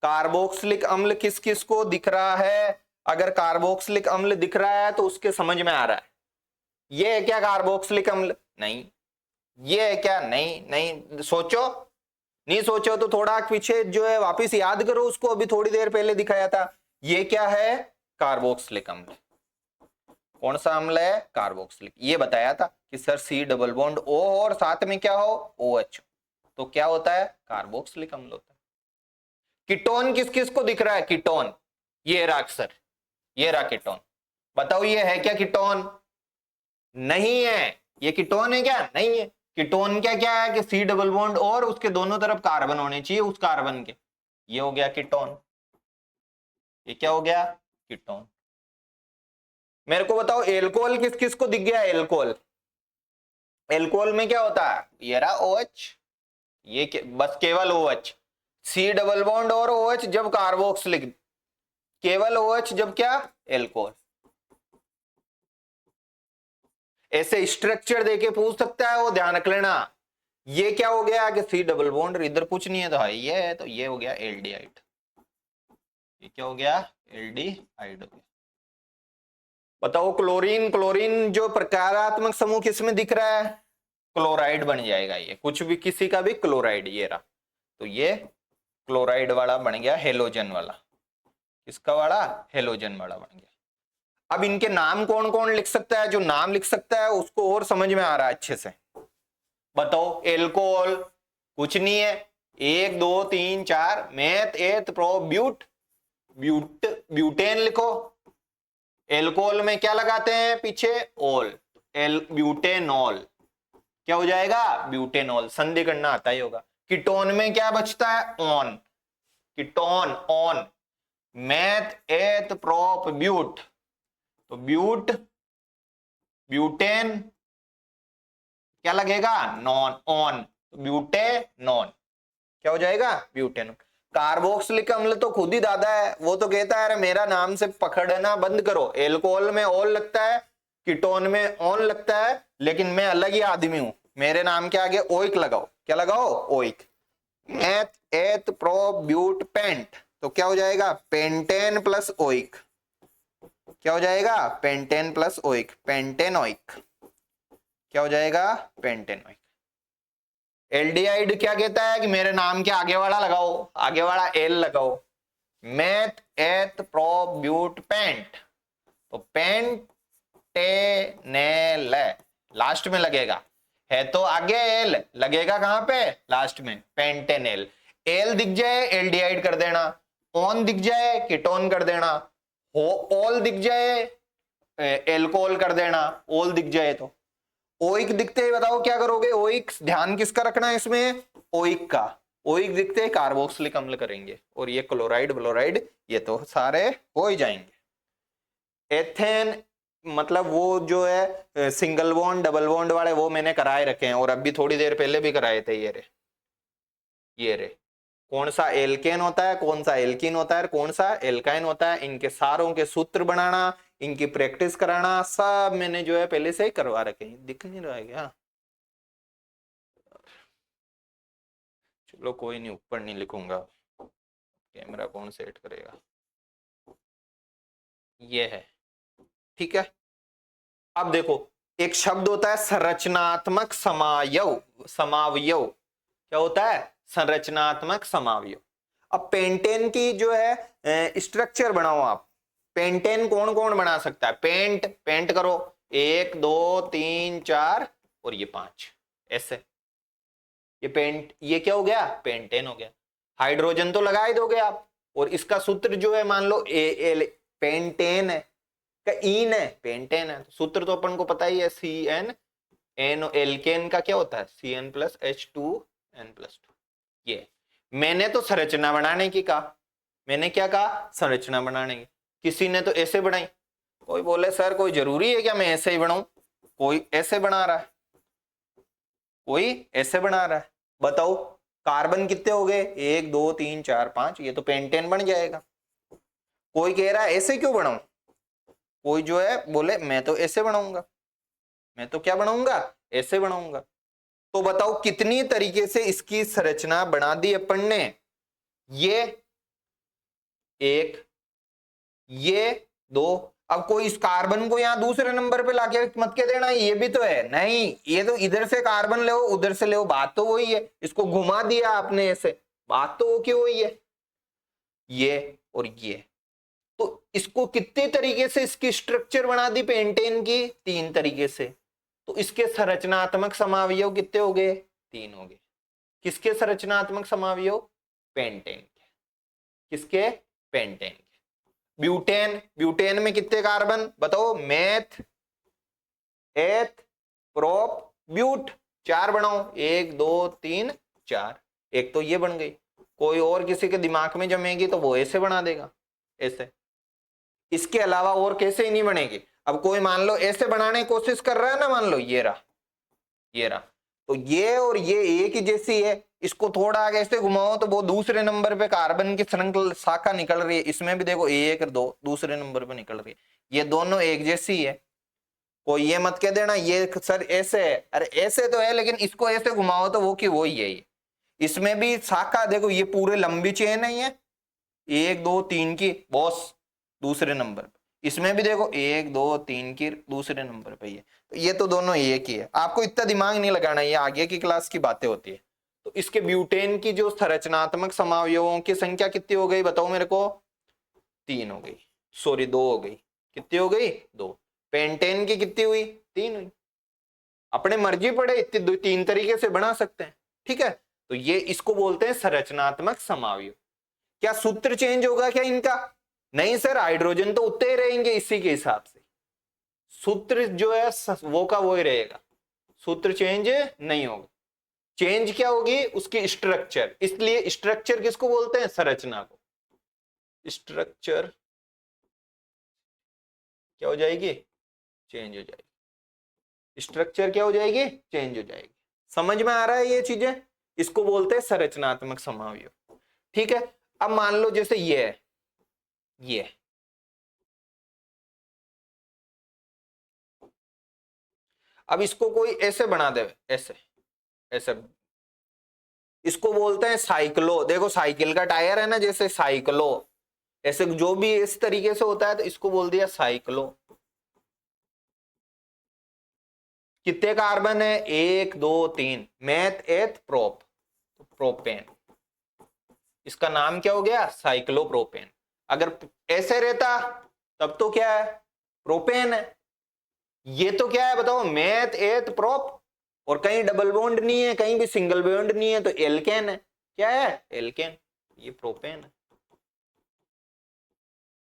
[SPEAKER 2] कार्बोक्सिलिक अम्ल किस किस को दिख रहा है? अगर कार्बोक्सिलिक अम्ल दिख रहा है तो उसके समझ में आ रहा है। ये है क्या कार्बोक्सिलिक अम्ल? नहीं। ये है क्या? नहीं। नहीं सोचो, नहीं सोचो तो थोड़ा पीछे जो है वापस याद करो उसको, अभी थोड़ी देर पहले दिखाया था। ये क्या है? कार्बोक्सिलिक अम्ल। कौन सा अम्ल है? कार्बोक्सिलिक। ये बताया था कि sir C double bond O और साथ में क्या हो? OH, तो क्या होता है? कार्बोक्सिलिक अम्ल होता है। कीटोन किस किस को दिख रहा है? कीटोन ये रहा अक्सर, ये रहा कीटोन। बताओ ये है क्या कीटोन? नहीं है। ये कीटोन है क्या? नहीं है। कीटोन क्या क्या है कि C डबल बॉन्ड और उसके दोनों तरफ कार्बन होने चाहिए उस कार्बन के। ये हो गया कीटोन। ये क्या हो गया? कीटोन। मेरे को बताओ एल्कोहल किस किस को दिख गया? एल्कोहल, एल्कोहल में क्या होता है? ये रहा OH। ये बस केवल OH। C डबल बॉन्ड और OH जब कार्बोक्सिलिक, केवल OH जब क्या? एल्कोहल। ऐसे स्ट्रक्चर देके पूछ सकता है वो, ध्यान रख लेना। ये क्या हो गया कि C डबल बॉन्ड, इधर कुछ नहीं है तो ये है, तो ये हो गया एल्डिहाइड। ये क्या हो गया? एल्डिहाइड हो गया। बताओ क्लोरीन, क्लोरीन जो प्रकारात्मक समूह किसमें दिख रहा है? क्लोराइड बन जाएगा ये, कुछ भी किसी का भी क्लोराइड, ये रहा। तो ये क्लोराइड वाला बन गया, हेलोजन वाला। किसका वाला? हेलोजन वाला बन गया। अब इनके नाम कौन कौन लिख सकता है? जो नाम लिख सकता है उसको और समझ में आ रहा है अच्छे से। बताओ एल्कोहल कुछ नहीं है, 1 2 3 4, meth eth pro but, butane लिखो। एल्कोहल में क्या लगाते हैं पीछे? ओल, ब्यूटेनॉल। क्या हो जाएगा? ब्यूटेनॉल। संधि करना आता ही होगा। कीटोन में क्या बचता है? One, ketone one. Meth eth prop but, तो ब्यूट, ब्यूटेन क्या लगेगा? Non, one, butanone. क्या हो जाएगा? ब्यूटेनॉन। कार्बोक्सिलिक अम्ल तो खुद ही दादा है, वो तो कहता है अरे मेरा नाम से पकड़ना बंद करो। एल्कोहल में ऑल लगता है, कीटोन में ऑन लगता है, लेकिन मैं अलग ही आदमी हूं, मेरे नाम के आगे ओइक लगाओ। क्या लगाओ? Oic. Meth eth pro but pent, तो क्या हो जाएगा? Pentane plus oic. क्या हो जाएगा? Pentane plus oic, pentanoic. क्या हो जाएगा? पेंटेनोइक। एल्डिहाइड क्या कहता है कि मेरे नाम के आगे वाला लगाओ, आगे वाला एल लगाओ। Meth eth pro but pent, तो पेंटेनेल लास्ट में लगेगा, है तो आगे एल, लगेगा कहां पे? लास्ट में, पेंटेनेल। एल दिख जाए एल्डिहाइड कर देना, ऑन दिख जाए कीटोन कर देना, ऑल दिख जाए एल्कोहल कर देना, ओल दिख जाए तो। ओइक दिखते ही बताओ क्या करोगे? ओइक, ध्यान किसका रखना है इसमें? ओइक का। ओइक दिखते ही कार्बोक्सिलिक अम्ल करेंगे, और ये क्लोराइड ब्लोराइड ये तो सारे हो ही जाएंगे। एथेन मतलब वो जो है सिंगल बॉन्ड डबल बॉन्ड वाले, वो मैंने कराए रखे हैं, और अभी थोड़ी देर पहले भी कराए थे। ये रे कौन सा एल्केन होता है, कौन सा एल्कीन होता है, कौन सा एल्काइन होता है, इनके सारों के सूत्र बनाना, इनकी प्रैक्टिस कराना, सब मैंने जो है पहले से ही करवा रखे हैं। दिख नहीं रहा है क्या? चलो कोई नहीं, ऊपर नहीं लिखूंगा, कैमरा कौन सेट करेगा? ये है, ठीक है। अब देखो, एक शब्द होता है संरचनात्मक समावयव, समावयव। क्या होता है? संरचनात्मक समावयव। अब पेंटेन की जो है स्ट्रक्चर बनाओ आप। पेंटेन कौन कौन बना सकता है? पेंट, पेंट करो, 1 2 3 4 और ये 5, ऐसे। ये पेंट, ये क्या हो गया? पेंटेन हो गया। हाइड्रोजन तो लगा ही दोगे आप, और इसका सूत्र जो है मान लो एल, पेंटेन है का ईन है, पेंटेन है, सूत्र तो अपन को पता ही है, CN, एन एल्केन का क्या होता है? CN plus H2N+2। ये मैंने तो संरचना बनाने की कहा, मैंने क्या कहा? संरचना बनाने की। किसी ने तो ऐसे बनाई, कोई बोले सर कोई जरूरी है क्या मैं ऐसे ही बनाऊं? कोई ऐसे बना रहा है, कोई ऐसे बना रहा है। बताओ कार्बन कितने हो गए? 1 2 3 4 5, ये तो पेंटेन बन जाएगा। कोई कह रहा है ऐसे क्यों बनाऊं, कोई जो है बोले मैं तो ऐसे बनाऊंगा, मैं तो क्या बनाऊंगा? ऐसे बनाऊंगा। तो बताओ कितनी तरीके से इसकी संरचना बना दी अपन ने? ये 1, ये 2। अब कोई इस कार्बन को यहां दूसरे नंबर पे लाके मत के देना ये भी तो है, नहीं, ये तो इधर से कार्बन ले उधर से ले, बात तो वही है। इसको घुमा दिया आपने ऐसे, बात तो वो क्यों वही है। ये और ये, तो इसको कितने तरीके से इसकी स्ट्रक्चर बना दी पेंटेन की? 3 तरीके से। तो इसके संरचनात्मक समावयव कितने हो गए? 3 हो गए। किसके संरचनात्मक समावयव? पेंटेन के। किसके? पेंटेन के। ब्यूटेन, ब्यूटेन में कितने कार्बन बताओ? मेथ एथ प्रोप ब्यूट, 4 बनाओ, 1 2 3 4। एक तो ये बन गई, कोई और किसी के दिमाग में जमेगी तो वो ऐसे बना देगा, ऐसे। इसके अलावा और कैसे ही नहीं बनेगी। अब कोई मान लो ऐसे बनाने की कोशिश कर रहा है ना, मान लो ये रहा, ये रहा, तो ये और ये एक ही जैसी है। इसको थोड़ा आगे ऐसे घुमाओ तो वो दूसरे नंबर पे कार्बन की श्रृंखला शाखा निकल रही है। इसमें भी देखो 1 2 दूसरे नंबर पे निकल रही है, ये दोनों एक जैसी है। कोई ये मत कह देना ये सर ऐसे है, अरे ऐसे तो है लेकिन इसको ऐसे घुमाओ तो वो की वो ही है। ये इसमें भी शाखा देखो, ये पूरे लंबी चेन है, ये 1 2 3 की बॉस दूसरे नंबर पे, इसमें भी देखो 1 2 3 की दूसरे नंबर पे ये तो दोनों एक ही है। आपको इतना दिमाग नहीं लगाना, ये आगे की क्लास की बातें होती है। तो इसके ब्यूटेन की जो संरचनात्मक समावयवों की संख्या कितनी हो गई बताओ मेरे को? 3 हो गई, सॉरी 2 हो गई। कितनी हो गई? 2। पेंटेन की कितनी हुई? 3 हुई। अपने मर्जी पड़े इतने 3 तरीके से बना सकते हैं, ठीक है। तो ये इसको बोलते हैं संरचनात्मक समावयव। क्या सूत्र चेंज होगा क्या इनका? नहीं सर, हाइड्रोजन तो उतने ही रहेंगे इसी के हिसाब से। सूत्र जो है वो का वो ही रहेगा, सूत्र चेंज नहीं होगा। चेंज क्या होगी? उसकी स्ट्रक्चर। इसलिए स्ट्रक्चर किसको बोलते हैं? संरचना को। स्ट्रक्चर क्या हो जाएगी? चेंज हो जाएगी। स्ट्रक्चर क्या हो जाएगी? चेंज हो जाएगी। समझ में आ रहा है ये चीजें? इसको बोलते हैं संरचनात्मक समावयव, ठीक है। अब मान लो जैसे ये है, ये अब इसको कोई ऐसे बना दे, ऐसे ऐसे, इसको बोलते हैं साइक्लो। देखो साइकिल का टायर है ना, जैसे साइक्लो, ऐसे जो भी इस तरीके से होता है तो इसको बोल दिया साइक्लो। कितने कार्बन है? 1 2 3, मेथ एथ प्रोप, तो प्रोपेन। इसका नाम क्या हो गया? साइक्लोप्रोपेन। अगर ऐसे रहता तब तो क्या है? प्रोपेन है। ये तो क्या है बताओ? मेथ एथ प्रोप, और कहीं डबल बॉन्ड नहीं है, कहीं भी सिंगल बॉन्ड नहीं है, तो एल्केन है। क्या है? एल्केन। ये प्रोपेन है।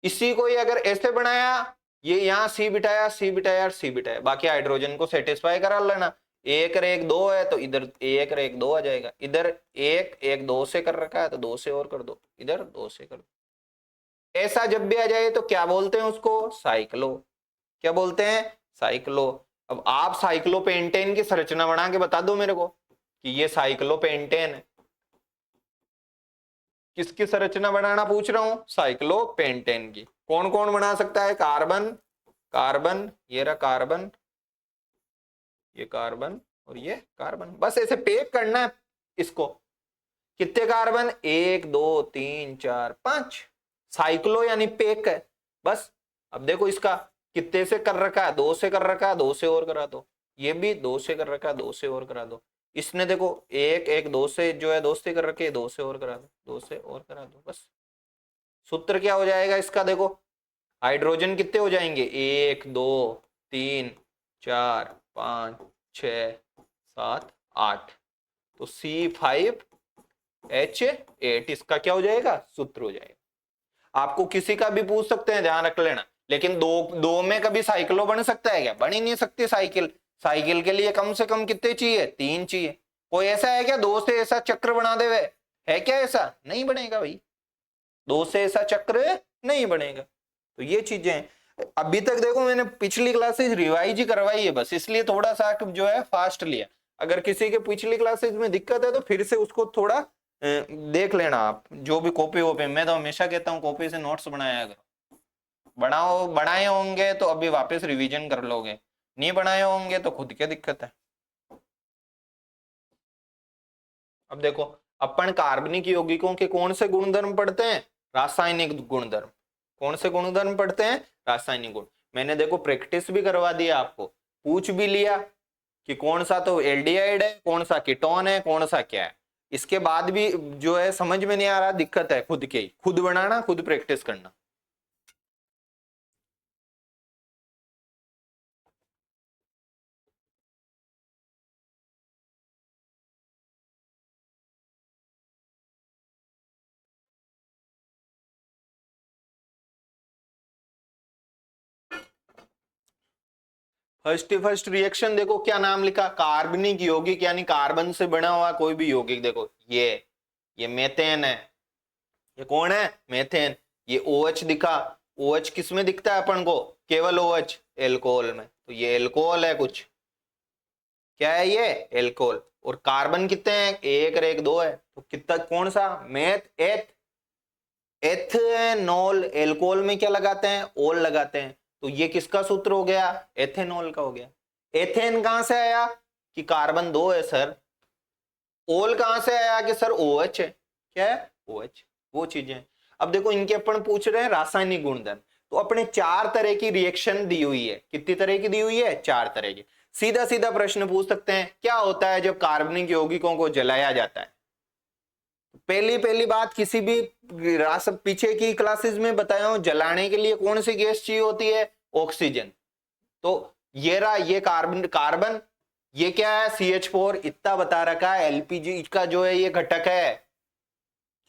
[SPEAKER 2] इसी को ही अगर ऐसे बनाया, ये यहां सी बिठाया, सी बिठाया, सी बिठाया, बाकी हाइड्रोजन को सेटिस्फाई करा लेना। 1 और 1 2 है तो इधर 1 और 1 2 आ जाएगा। इधर 1 1 2 से कर रखा है तो 2 से और कर दो, इधर 2 से कर दो। ऐसा जब भी आ जाए तो क्या बोलते हैं उसको? साइक्लो। क्या बोलते हैं? साइक्लो। अब आप साइक्लोपेंटेन की संरचना बना के बता दो मेरे को कि ये साइक्लोपेंटेन है। किसकी संरचना बनाना पूछ रहा हूं? साइक्लोपेंटेन की। कौन कौन बना सकता है? कार्बन, कार्बन, ये रहा कार्बन, ये कार्बन और ये कार्बन। बस ऐसे पैक करना है इसको। कितने कार्बन? 1 2 3 4 5। साइक्लो यानी पैक है बस। अब देखो इसका कितने से कर रखा है? 2 से कर रखा है, 2 से और करा दो। ये भी 2 से कर रखा है, 2 से और करा दो। इसने देखो 1 1 2 से जो है 2 से कर रखे, 2 से और करा दो, 2 से और करा दो, बस। सूत्र क्या हो जाएगा इसका? देखो हाइड्रोजन कितने हो जाएंगे? 1 2 3 4 5 6 7 8, तो C5H8 इसका क्या हो जाएगा? सूत्र हो जाएगा। आपको किसी का भी पूछ सकते हैं, ध्यान रख लेना। लेकिन दो में कभी साइक्लो बन सकता है क्या? बन ही नहीं सकती साइकिल। साइकिल के लिए कम से कम कितने चाहिए? 3 चाहिए। कोई ऐसा है क्या 2 से ऐसा चक्र बना दे? है क्या ऐसा? नहीं बनेगा भाई, 2 से ऐसा चक्र नहीं बनेगा। तो ये चीजें अभी तक देखो मैंने पिछली क्लासेस रिवाइज ही करवाई है बस, इसलिए थोड़ा सा जो है फास्ट लिया। अगर किसी के पिछली क्लासेस में दिक्कत है तो फिर से उसको थोड़ा देख लेना आप। जो भी कॉपी वॉपी, मैं तो हमेशा कहता हूँ कॉपी से नोट्स बनाया करो। बनाए होंगे तो अभी वापस रिवीजन कर लोगे, नहीं बनाए होंगे तो खुद के दिक्कत है। अब देखो अपन कार्बनिक यौगिकों के कौन से गुणधर्म पढ़ते हैं? रासायनिक गुणधर्म। कौन से गुणधर्म पढ़ते हैं? रासायनिक गुण। मैंने देखो प्रैक्टिस भी करवा दिया आपको, पूछ भी लिया कि कौन सा तो एल्डिहाइड है, कौन सा कीटोन है, कौन सा क्या है। इसके बाद भी जो है समझ में नहीं आ रहा, दिक्कत है खुद के ही, खुद बनाना, खुद प्रैक्टिस करना। फर्स्ट रिएक्शन देखो क्या नाम लिखा? कार्बनिक यौगिक, यानी कार्बन से बना हुआ कोई भी यौगिक। देखो ये मेथेन है। ये कौन है? मेथेन। ये OH दिखा, OH किस में दिखता है अपन को? केवल OH, एल्कोहल में। तो ये एल्कोहल है कुछ। क्या है ये? एल्कोहल। और कार्बन कितने हैं? 1 और 1 2 है, तो कितना कौन सा? मेथ एथ एथेनॉल। एल्कोहल में क्या लगाते हैं? ओल लगाते हैं। तो ये किसका सूत्र हो गया? एथेनॉल का हो गया। एथेन कहां से आया कि कार्बन 2 है सर? ओल कहां से आया कि सर OH है? क्या है? OH। वो चीजें। अब देखो इनके अपन पूछ रहे हैं रासायनिक गुणधर्म। तो अपने 4 तरह की रिएक्शन दी हुई है। कितनी तरह की दी हुई है? 4 तरह की। सीधा सीधा प्रश्न पूछ सकते हैं, क्या होता है जब कार्बनिक यौगिकों को जलाया जाता है? पहली बात, किसी भी पीछे की क्लासेस में बताया हूं, जलाने के लिए कौन सी गैस चाहिए होती है? ऑक्सीजन। तो ये रहा, ये कार्बन, ये क्या है? CH4, इतना बता रखा है। एलपीजी का जो है ये घटक है,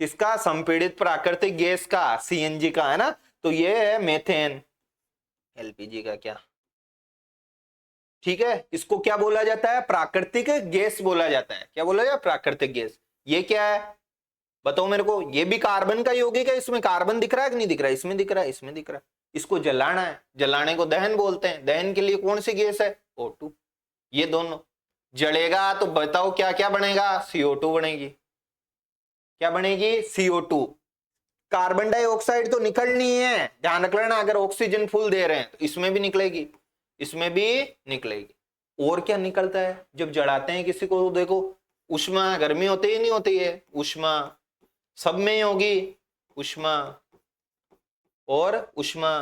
[SPEAKER 2] किसका? संपीड़ित प्राकृतिक गैस का, CNG का, है ना। तो ये है मेथेन। एलपीजी का क्या? ठीक है, इसको क्या बोला जाता है? प्राकृतिक गैस बोला जाता है। क्या बोला जाए? प्राकृतिक गैस। ये क्या है बताओ मेरे को? ये भी कार्बन का यौगिक है। इसमें कार्बन दिख रहा है कि नहीं दिख रहा है? इसमें दिख रहा है, इसमें दिख रहा है। इसको जलाना है, जलाने को दहन बोलते हैं। दहन के लिए कौन सी गैस है? O2। ये दोनों जलेगा तो बताओ क्या क्या बनेगा? CO2 बनेगी। क्या बनेगी? CO2। कार्बन डाइऑक्साइड तो निकलनी है, ध्यान रख लेना। अगर ऑक्सीजन फुल दे रहे हैं तो इसमें भी निकलेगी, इसमें भी निकलेगी। और क्या निकलता है जब जलाते हैं किसी को? देखो, ऊष्मा, गर्मी होती ही नहीं होती है? ऊष्मा सब में होगी, ऊष्मा और ऊष्मा।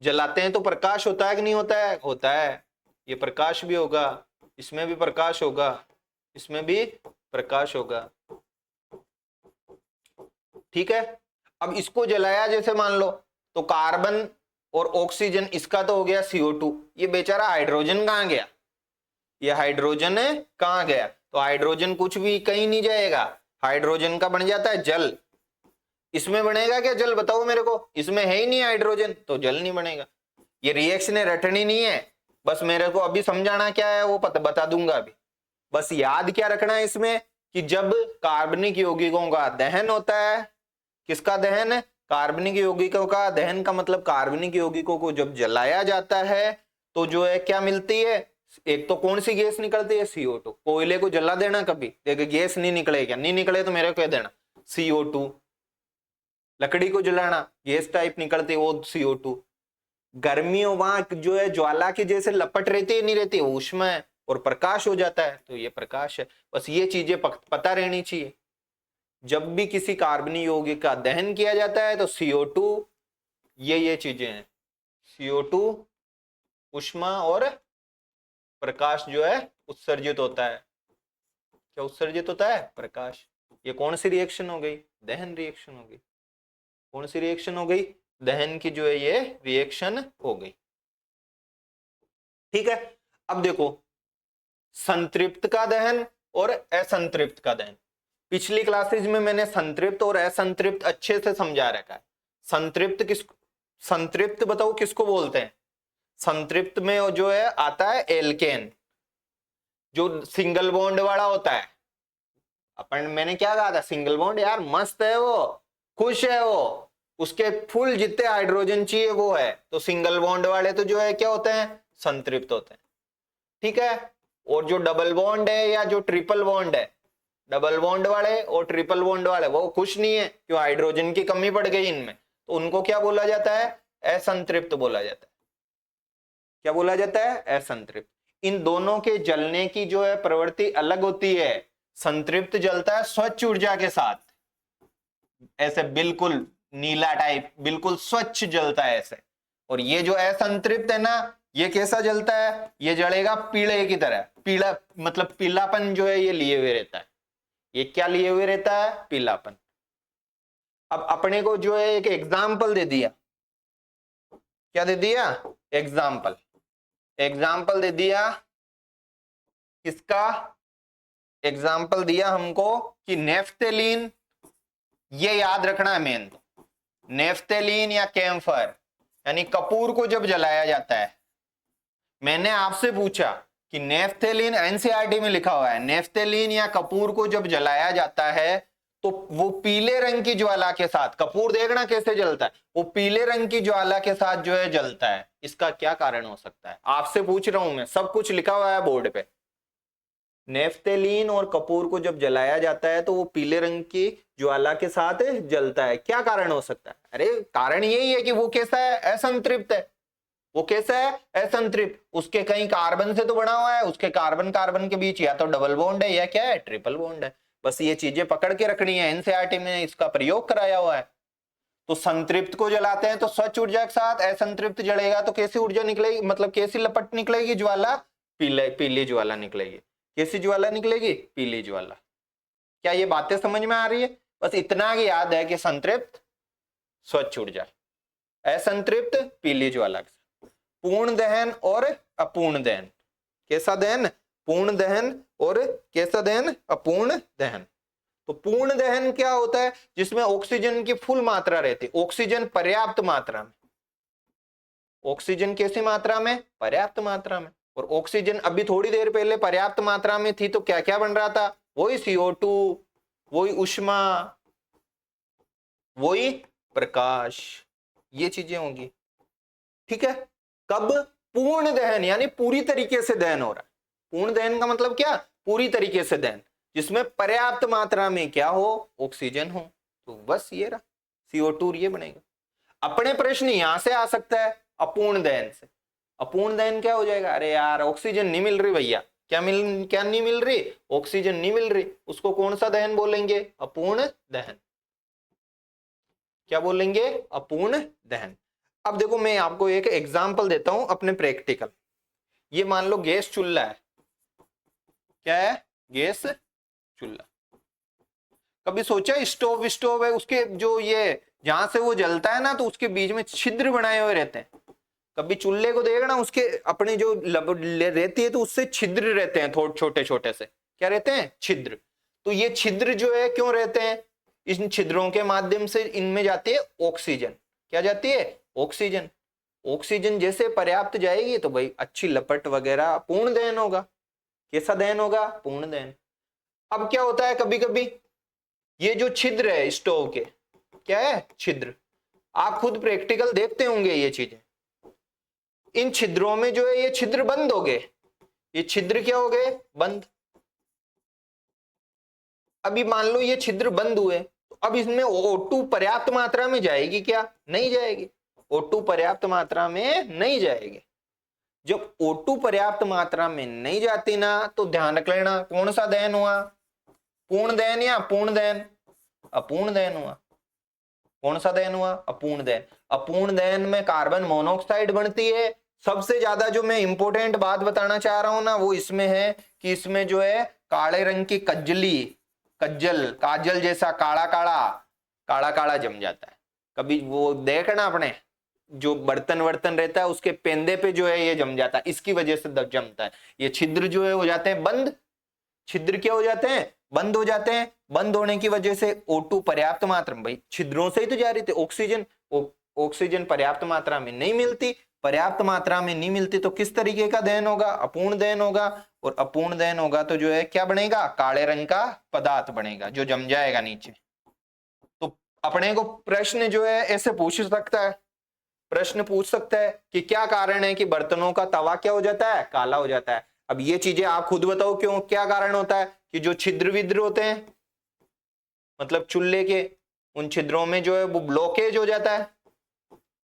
[SPEAKER 2] जलाते हैं तो प्रकाश होता है कि नहीं होता है? होता है। ये प्रकाश भी होगा, इसमें भी प्रकाश होगा, इसमें भी प्रकाश होगा। ठीक है, अब इसको जलाया जैसे मान लो, तो कार्बन और ऑक्सीजन, इसका तो हो गया CO2। ये बेचारा हाइड्रोजन कहां गया? ये हाइड्रोजन है कहां गया? तो हाइड्रोजन कुछ भी कहीं नहीं जाएगा, हाइड्रोजन का बन जाता है जल। इसमें बनेगा क्या जल? बताओ मेरे को। इसमें है ही नहीं हाइड्रोजन, तो जल नहीं बनेगा। ये रिएक्शन रटनी नहीं है, बस मेरे को अभी समझाना क्या है वो बता दूंगा अभी। बस याद क्या रखना है इसमें कि जब कार्बनिक यौगिकों का दहन होता है, किसका दहन? कार्बनिक यौगिकों का दहन का मतलब कार्बनिक यौगिकों को जब जलाया जाता है तो जो है क्या मिलती है? एक तो कौन सी गैस निकलती है? CO2। कोयले को जला देना कभी, देखिए गैस नहीं निकले, क्या नहीं निकले तो मेरे को कह देना CO2। लकड़ी को जलाना, गैस टाइप निकलती है वो CO2। गर्मियों वहां जो है ज्वाला की जैसे लपट रहती है नहीं रहती, ऊष्मा है और प्रकाश हो जाता है, तो ये प्रकाश है। बस ये चीजें पता रहनी चाहिए। जब भी किसी कार्बनिक यौगिक का दहन किया जाता है तो CO2, ये चीजें हैं, CO2, ऊष्मा और प्रकाश जो है उत्सर्जित होता है। क्या उत्सर्जित होता है? प्रकाश। ये कौन सी रिएक्शन हो गई? दहन रिएक्शन हो गई। कौन सी रिएक्शन हो गई? दहन की जो है ये रिएक्शन हो गई। ठीक है, अब देखो, संतृप्त का दहन और असंतृप्त का दहन। पिछली क्लासेज में मैंने संतृप्त और असंतृप्त अच्छे से समझा रखा है। संतृप्त बताओ किसको बोलते हैं? संतृप्त में जो है आता है एल्केन, जो सिंगल बॉन्ड वाला होता है। मैंने क्या कहा था? सिंगल बॉन्ड यार मस्त है वो, खुश है वो, उसके फुल जितने हाइड्रोजन चाहिए वो है। तो सिंगल बॉन्ड वाले तो जो है क्या होते हैं? संतृप्त होते हैं। ठीक है, और जो डबल बॉन्ड है या जो ट्रिपल बॉन्ड है, डबल बॉन्ड वाले और ट्रिपल बॉन्ड वाले वो खुश नहीं है, क्यों? हाइड्रोजन की कमी पड़ गई इनमें, तो उनको क्या बोला जाता है? असंतृप्त बोला जाता है। क्या बोला जाता है? असंतृप्त। इन दोनों के जलने की जो है प्रवृत्ति अलग होती है। संतृप्त जलता है स्वच्छ ऊर्जा के साथ, ऐसे बिल्कुल नीला टाइप, बिल्कुल स्वच्छ जलता है ऐसे। और ये जो असंतृप्त है ना, ये कैसा जलता है? ये जलेगा पीले की तरह। पीला मतलब पीलापन जो है ये लिए हुए रहता है। ये क्या लिए हुए रहता है? पीलापन। अब अपने को जो है एक एग्जाम्पल दे दिया। क्या दे दिया? एग्जाम्पल। एग्जाम्पल दे दिया किसका? एग्जाम्पल दिया हमको कि नेफ्थेलीन, ये याद रखना है मेन। नेफ्थेलीन या कैम्फर यानी कपूर को जब जलाया जाता है, मैंने आपसे पूछा कि नेफ्थेलीन, एनसीईआरटी में लिखा हुआ है, नेफ्थेलीन या कपूर को जब जलाया जाता है तो वो पीले रंग की ज्वाला के साथ, कपूर देखना कैसे जलता है, वो पीले रंग की ज्वाला के साथ जो है जलता है। इसका क्या कारण हो सकता है? आपसे पूछ रहा हूं मैं, सब कुछ लिखा हुआ है बोर्ड पे। नेफ्थेलीन और कपूर को जब जलाया जाता है तो वो पीले रंग की ज्वाला के साथ जलता है। क्या कारण हो सकता है? अरे कारण यही है कि वो कैसा है? असंतृप्त है। वो कैसा है? असंतृप्त। उसके कहीं कार्बन से तो बना हुआ है, उसके कार्बन कार्बन के बीच या तो डबल बॉन्ड है या क्या है? ट्रिपल बॉन्ड है। बस ये चीजें पकड़ के रखनी है, एनसीईआरटी में इसका प्रयोग कराया हुआ है। तो संतृप्त को जलाते हैं तो स्वच्छ ऊर्जा के साथ असंतृप्त जलेगा तो कैसी ऊर्जा निकलेगी, मतलब कैसी लपट निकलेगी, ज्वाला, पीली ज्वाला निकलेगी। कैसी ज्वाला निकलेगी, पीली ज्वाला। क्या ये बातें समझ में आ रही है? बस इतना ही याद है कि संतृप्त स्वच्छ ऊर्जा, असंतृप्त पीली ज्वाला, पूर्ण दहन और अपूर्ण दहन। कैसा दहन, पूर्ण दहन और कैसा दहन, अपूर्ण दहन। तो पूर्ण दहन क्या होता है, जिसमें ऑक्सीजन की फुल मात्रा रहती है, ऑक्सीजन पर्याप्त मात्रा में। ऑक्सीजन कैसी मात्रा में, पर्याप्त मात्रा में। और ऑक्सीजन अभी थोड़ी देर पहले पर्याप्त मात्रा में थी तो क्या क्या बन रहा था, वही CO2, वही ऊष्मा, वही प्रकाश, ये चीजें होंगी। ठीक है। कब, पूर्ण दहन, यानी पूरी तरीके से दहन हो रहा है। पूर्ण दहन का मतलब क्या, पूरी तरीके से दहन, जिसमें पर्याप्त मात्रा में क्या हो, ऑक्सीजन हो। तो बस ये रहा, CO2 ये बनेगा। अपने प्रश्न यहां से आ सकता है अपूर्ण दहन से। अपूर्ण दहन क्या हो जाएगा, अरे यार ऑक्सीजन नहीं मिल रही भैया, क्या नहीं मिल रही, ऑक्सीजन नहीं मिल रही, उसको कौन सा दहन बोलेंगे, अपूर्ण दहन। क्या बोलेंगे, अपूर्ण दहन। अब देखो मैं आपको एक एग्जांपल देता हूं अपने प्रैक्टिकल। ये मान लो गैस चूल्हा है, क्या है, गैस चूल्हा। कभी सोचा स्टोव है, उसके जो ये जहां से वो जलता है ना तो उसके बीच में छिद्र बनाए हुए रहते हैं। कभी चूल्हे को देखना, उसके अपने जो रहती है तो उससे छिद्र रहते हैं, थोड़े छोटे छोटे से, क्या रहते हैं, छिद्र। तो ये छिद्र जो है क्यों रहते हैं, इन छिद्रों के माध्यम से इनमें जाती है ऑक्सीजन। क्या जाती है, ऑक्सीजन। ऑक्सीजन जैसे पर्याप्त जाएगी तो भाई अच्छी लपट वगैरह, पूर्ण दहन होगा। कैसा दहन होगा, पूर्ण दहन। अब क्या होता है, कभी कभी ये जो छिद्र है स्टोव के, क्या है, छिद्र, आप खुद प्रैक्टिकल देखते होंगे ये चीजें। इन छिद्रों में जो है ये छिद्र बंद हो गए, ये छिद्र क्या हो गए, बंद। अभी मान लो ये छिद्र बंद हुए, तो अब इसमें O2 पर्याप्त मात्रा में जाएगी क्या, नहीं जाएगी। O2 पर्याप्त मात्रा में नहीं जाएगी। जब O2 पर्याप्त मात्रा में नहीं जाती ना, तो ध्यान रख लेना कौन सा दहन हुआ, पूर्ण दहन या अपूर्ण दहन, अपूर्ण दहन हुआ। कौन सा दहन हुआ, अपूर्ण दहन। अपूर्ण दहन में कार्बन मोनोऑक्साइड बनती है। सबसे ज्यादा जो मैं इंपॉर्टेंट बात बताना चाह रहा हूं ना, वो इसमें है कि इसमें जो है काले रंग की कज्जली, काजल जैसा काला काला जम जाता है। कभी वो देखना अपने जो बर्तन रहता है उसके पेंदे पे जो है ये जम जाता है, इसकी वजह से जमता है। ये छिद्र जो है हो जाते हैं बंद, छिद्र क्या हो जाते हैं, बंद हो जाते हैं। बंद होने की वजह से O2 पर्याप्त मात्रा में, भाई छिद्रों से ही तो जा रही थी ऑक्सीजन, ऑक्सीजन पर्याप्त मात्रा में नहीं मिलती। पर्याप्त मात्रा में नहीं मिलती तो किस तरीके का दहन होगा, अपूर्ण दहन होगा। और अपूर्ण दहन होगा तो जो है क्या बनेगा, काले रंग का पदार्थ बनेगा जो जम जाएगा नीचे। तो अपने को प्रश्न जो है ऐसे पूछ सकता है, प्रश्न पूछ सकता है कि क्या कारण है कि बर्तनों का तवा क्या हो जाता है, काला हो जाता है। अब ये चीजें आप खुद बताओ क्यों, क्या कारण होता है कि जो छिद्र विद्र होते हैं, मतलब चूल्हे के उन छिद्रों में जो है वो ब्लॉकेज हो जाता है।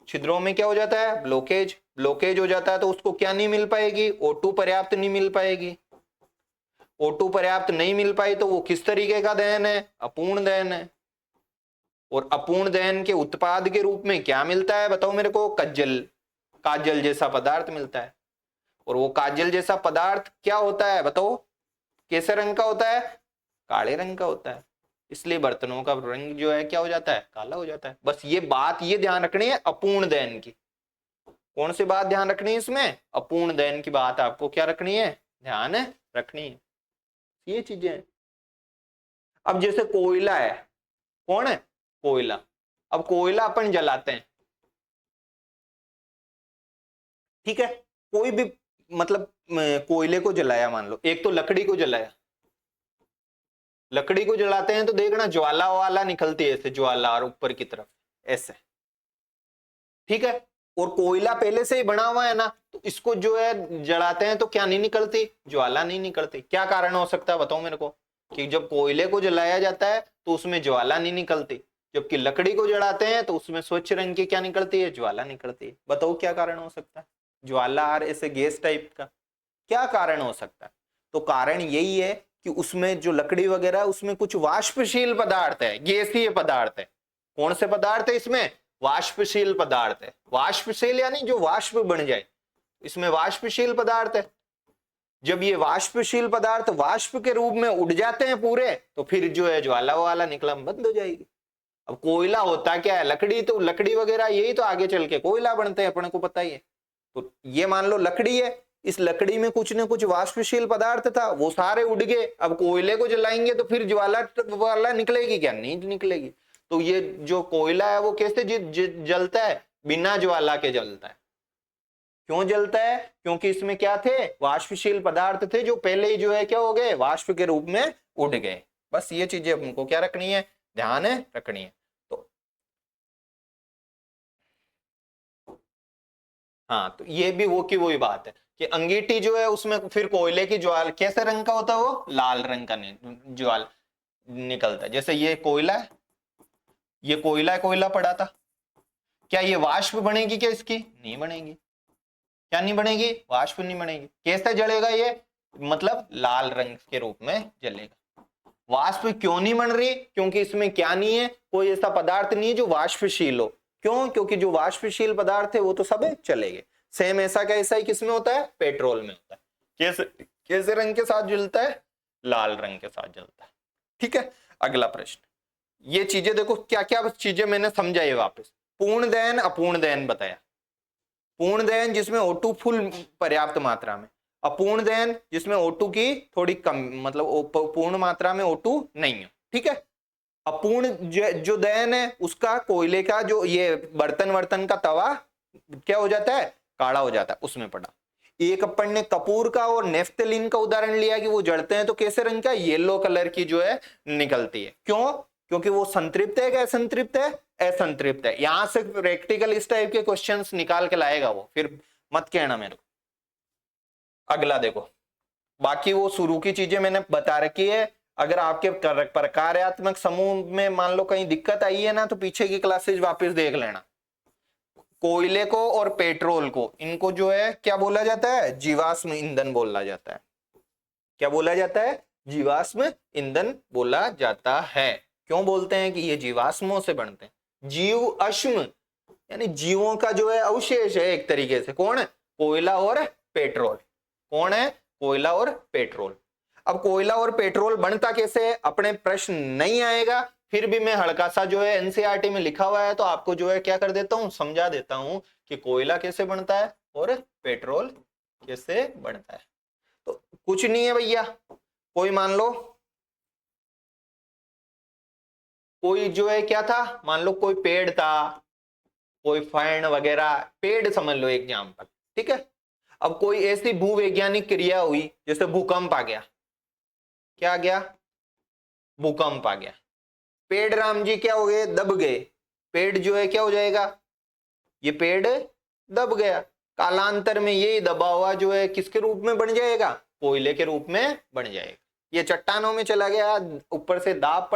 [SPEAKER 2] छिद्रों में क्या हो जाता है, ब्लॉकेज हो जाता है। तो उसको क्या नहीं मिल पाएगी, O2 पर्याप्त नहीं मिल पाएगी। O2 पर्याप्त नहीं मिल पाई तो वो किस तरीके का दहन है, अपूर्ण दहन है। और अपूर्ण दहन के उत्पाद के रूप में क्या मिलता है बताओ मेरे को, काजल जैसा पदार्थ मिलता है। और वो काजल जैसा पदार्थ क्या होता है बताओ, कैसे रंग का होता है, काले रंग का होता है। इसलिए बर्तनों का रंग जो है क्या हो जाता है, काला हो जाता है। बस ये बात ये ध्यान रखनी है अपूर्ण दहन की। कौन सी बात ध्यान रखनी है इसमें, अपूर्ण दहन की बात आपको क्या रखनी है, ध्यान रखनी है, ये चीजें। अब जैसे कोयला है, कौन है, कोयला। अब कोयला अपन जलाते हैं, ठीक है, कोई भी मतलब कोयले को जलाया, मान लो एक तो लकड़ी को जलाया, लकड़ी को जलाते हैं तो देखना ज्वाला वाला निकलती है ऐसे, ज्वाला और ऊपर की तरफ ऐसे, ठीक है। और कोयला पहले से ही बना हुआ है ना, तो इसको जो है जलाते हैं तो क्या नहीं निकलती, ज्वाला नहीं निकलती। क्या कारण हो सकता है बताओ मेरे को, कि जब कोयले को जलाया जाता है तो उसमें ज्वाला नहीं निकलती, जबकि लकड़ी को जलाते हैं तो उसमें स्वच्छ रंग की क्या निकलती है, ज्वाला निकलती है। बताओ क्या कारण हो सकता है, ज्वाला और ऐसे गैस टाइप का क्या कारण हो सकता है। तो कारण यही है कि उसमें जो लकड़ी वगैरह उसमें कुछ वाष्पशील पदार्थ है, गैसीय पदार्थ है, कौन से पदार्थ है इसमें? वाष्पशील पदार्थ है। वाष्पशील यानी जो वाष्प बन जाए, इसमें वाष्पशील पदार्थ है। जब ये वाष्पशील पदार्थ वाष्प के रूप में उड़ जाते हैं पूरे, तो फिर जो है ज्वाला वाला निकलना बंद हो जाएगी। अब कोयला होता क्या है? लकड़ी, तो लकड़ी वगैरह यही तो आगे चल के कोयला बनते हैं, अपने को पता ही है। तो ये मान लो लकड़ी है, इस लकड़ी में कुछ न कुछ वाष्पशील पदार्थ था, वो सारे उड़ गए। अब कोयले को जलाएंगे तो फिर ज्वाला वाला निकलेगी क्या? नहीं निकलेगी। तो ये जो कोयला है वो कैसे जलता है? बिना ज्वाला के जलता है। क्यों जलता है? क्योंकि इसमें क्या थे? वाष्पशील पदार्थ थे, जो पहले ही जो है क्या हो गए? वाष्प के रूप में उड़ गए। बस ये चीजें हमको क्या रखनी है? ध्यान है रखनी है। तो हाँ, तो ये भी वो की वही बात है कि अंगीठी जो है उसमें फिर कोयले की ज्वाल कैसे रंग का होता है? वो लाल रंग का ज्वाल निकलता है। जैसे ये कोयला है, ये कोयला पड़ा था, क्या ये वाष्प बनेगी क्या इसकी? नहीं बनेगी। क्या नहीं बनेगी? वाष्प नहीं बनेगी। कैसे जलेगा ये? मतलब लाल रंग के रूप में जलेगा। वाष्प क्यों नहीं बन रही? क्योंकि इसमें क्या नहीं है? कोई ऐसा पदार्थ नहीं है जो वाष्पशील हो। क्यों? क्योंकि जो वाष्पशील पदार्थ है वो तो सब चलेंगे। सेम ऐसा कैसा ही किसमें होता है? पेट्रोल में होता है। कैसे कैसे रंग के साथ जलता है? लाल रंग के साथ जलता है। ठीक है, अगला प्रश्न। ये चीजें देखो, क्या क्या चीजें मैंने समझाई वापस। पूर्ण दहन, अपूर्ण दहन बताया। पूर्ण दहन जिसमें O2 फुल पर्याप्त मात्रा में, अपूर्ण दहन जिसमें O2 की थोड़ी कम, मतलब पूर्ण मात्रा में O2 नहीं है। ठीक है, अपूर्ण जो दहन है उसका कोयले का जो ये बर्तन का तवा क्या हो जाता है? काला हो जाता है, उसमें पड़ा। एक अपन ने कपूर का और नेफ्थलीन का उदाहरण लिया कि वो जलते हैं तो कैसे रंग का? येलो कलर की जो है निकलती है। क्यों? क्योंकि वो संतृप्त है क्या असंतृप्त है? असंतृप्त है। यहां से प्रैक्टिकल इस टाइप के क्वेश्चंस निकाल के लाएगा वो, फिर मत कहना मेरे को। अगला देखो, बाकी वो शुरू की चीजें मैंने बता रखी है। अगर आपके प्रकार्यात्मक समूह में मान लो कहीं दिक्कत आई है ना, तो पीछे की क्लासेज वापस देख लेना। कोयले को और पेट्रोल को, इनको जो है क्या बोला जाता है? जीवाश्म ईंधन बोला जाता है। क्या बोला जाता है? जीवाश्म ईंधन बोला जाता है। क्यों बोलते हैं कि ये जीवाश्मों से बनते हैं? जीव अश्म यानी जीवों का जो है अवशेष है एक तरीके से। कौन है? कोयला और पेट्रोल। कौन है? कोयला और पेट्रोल। अब कोयला और पेट्रोल बनता कैसे? अपने प्रश्न नहीं आएगा, फिर भी मैं हल्का सा जो है एनसीईआरटी में लिखा हुआ है तो आपको जो है क्या कर देता हूं? समझा देता हूं कि कोयला कैसे बनता है और पेट्रोल कैसे बनता है। तो कुछ नहीं है भैया, कोई मान लो कोई जो है क्या था, मान लो कोई पेड़ था, कोई फर्न वगैरह, पेड़ समझ लो एग्जाम्पल। ठीक है, अब कोई ऐसी भूवैज्ञानिक क्रिया हुई जैसे भूकंप आ गया। क्या आ गया? भूकंप आ गया। पेड़ राम जी क्या हो गए? दब गए। पेड़ जो है क्या हो जाएगा? ये पेड़ दब गया। कालांतर में ये दबा हुआ जो है किसके रूप में बन जाएगा? कोयले के रूप में बन जाएगा। ये चट्टानों में चला गया, ऊपर से दाब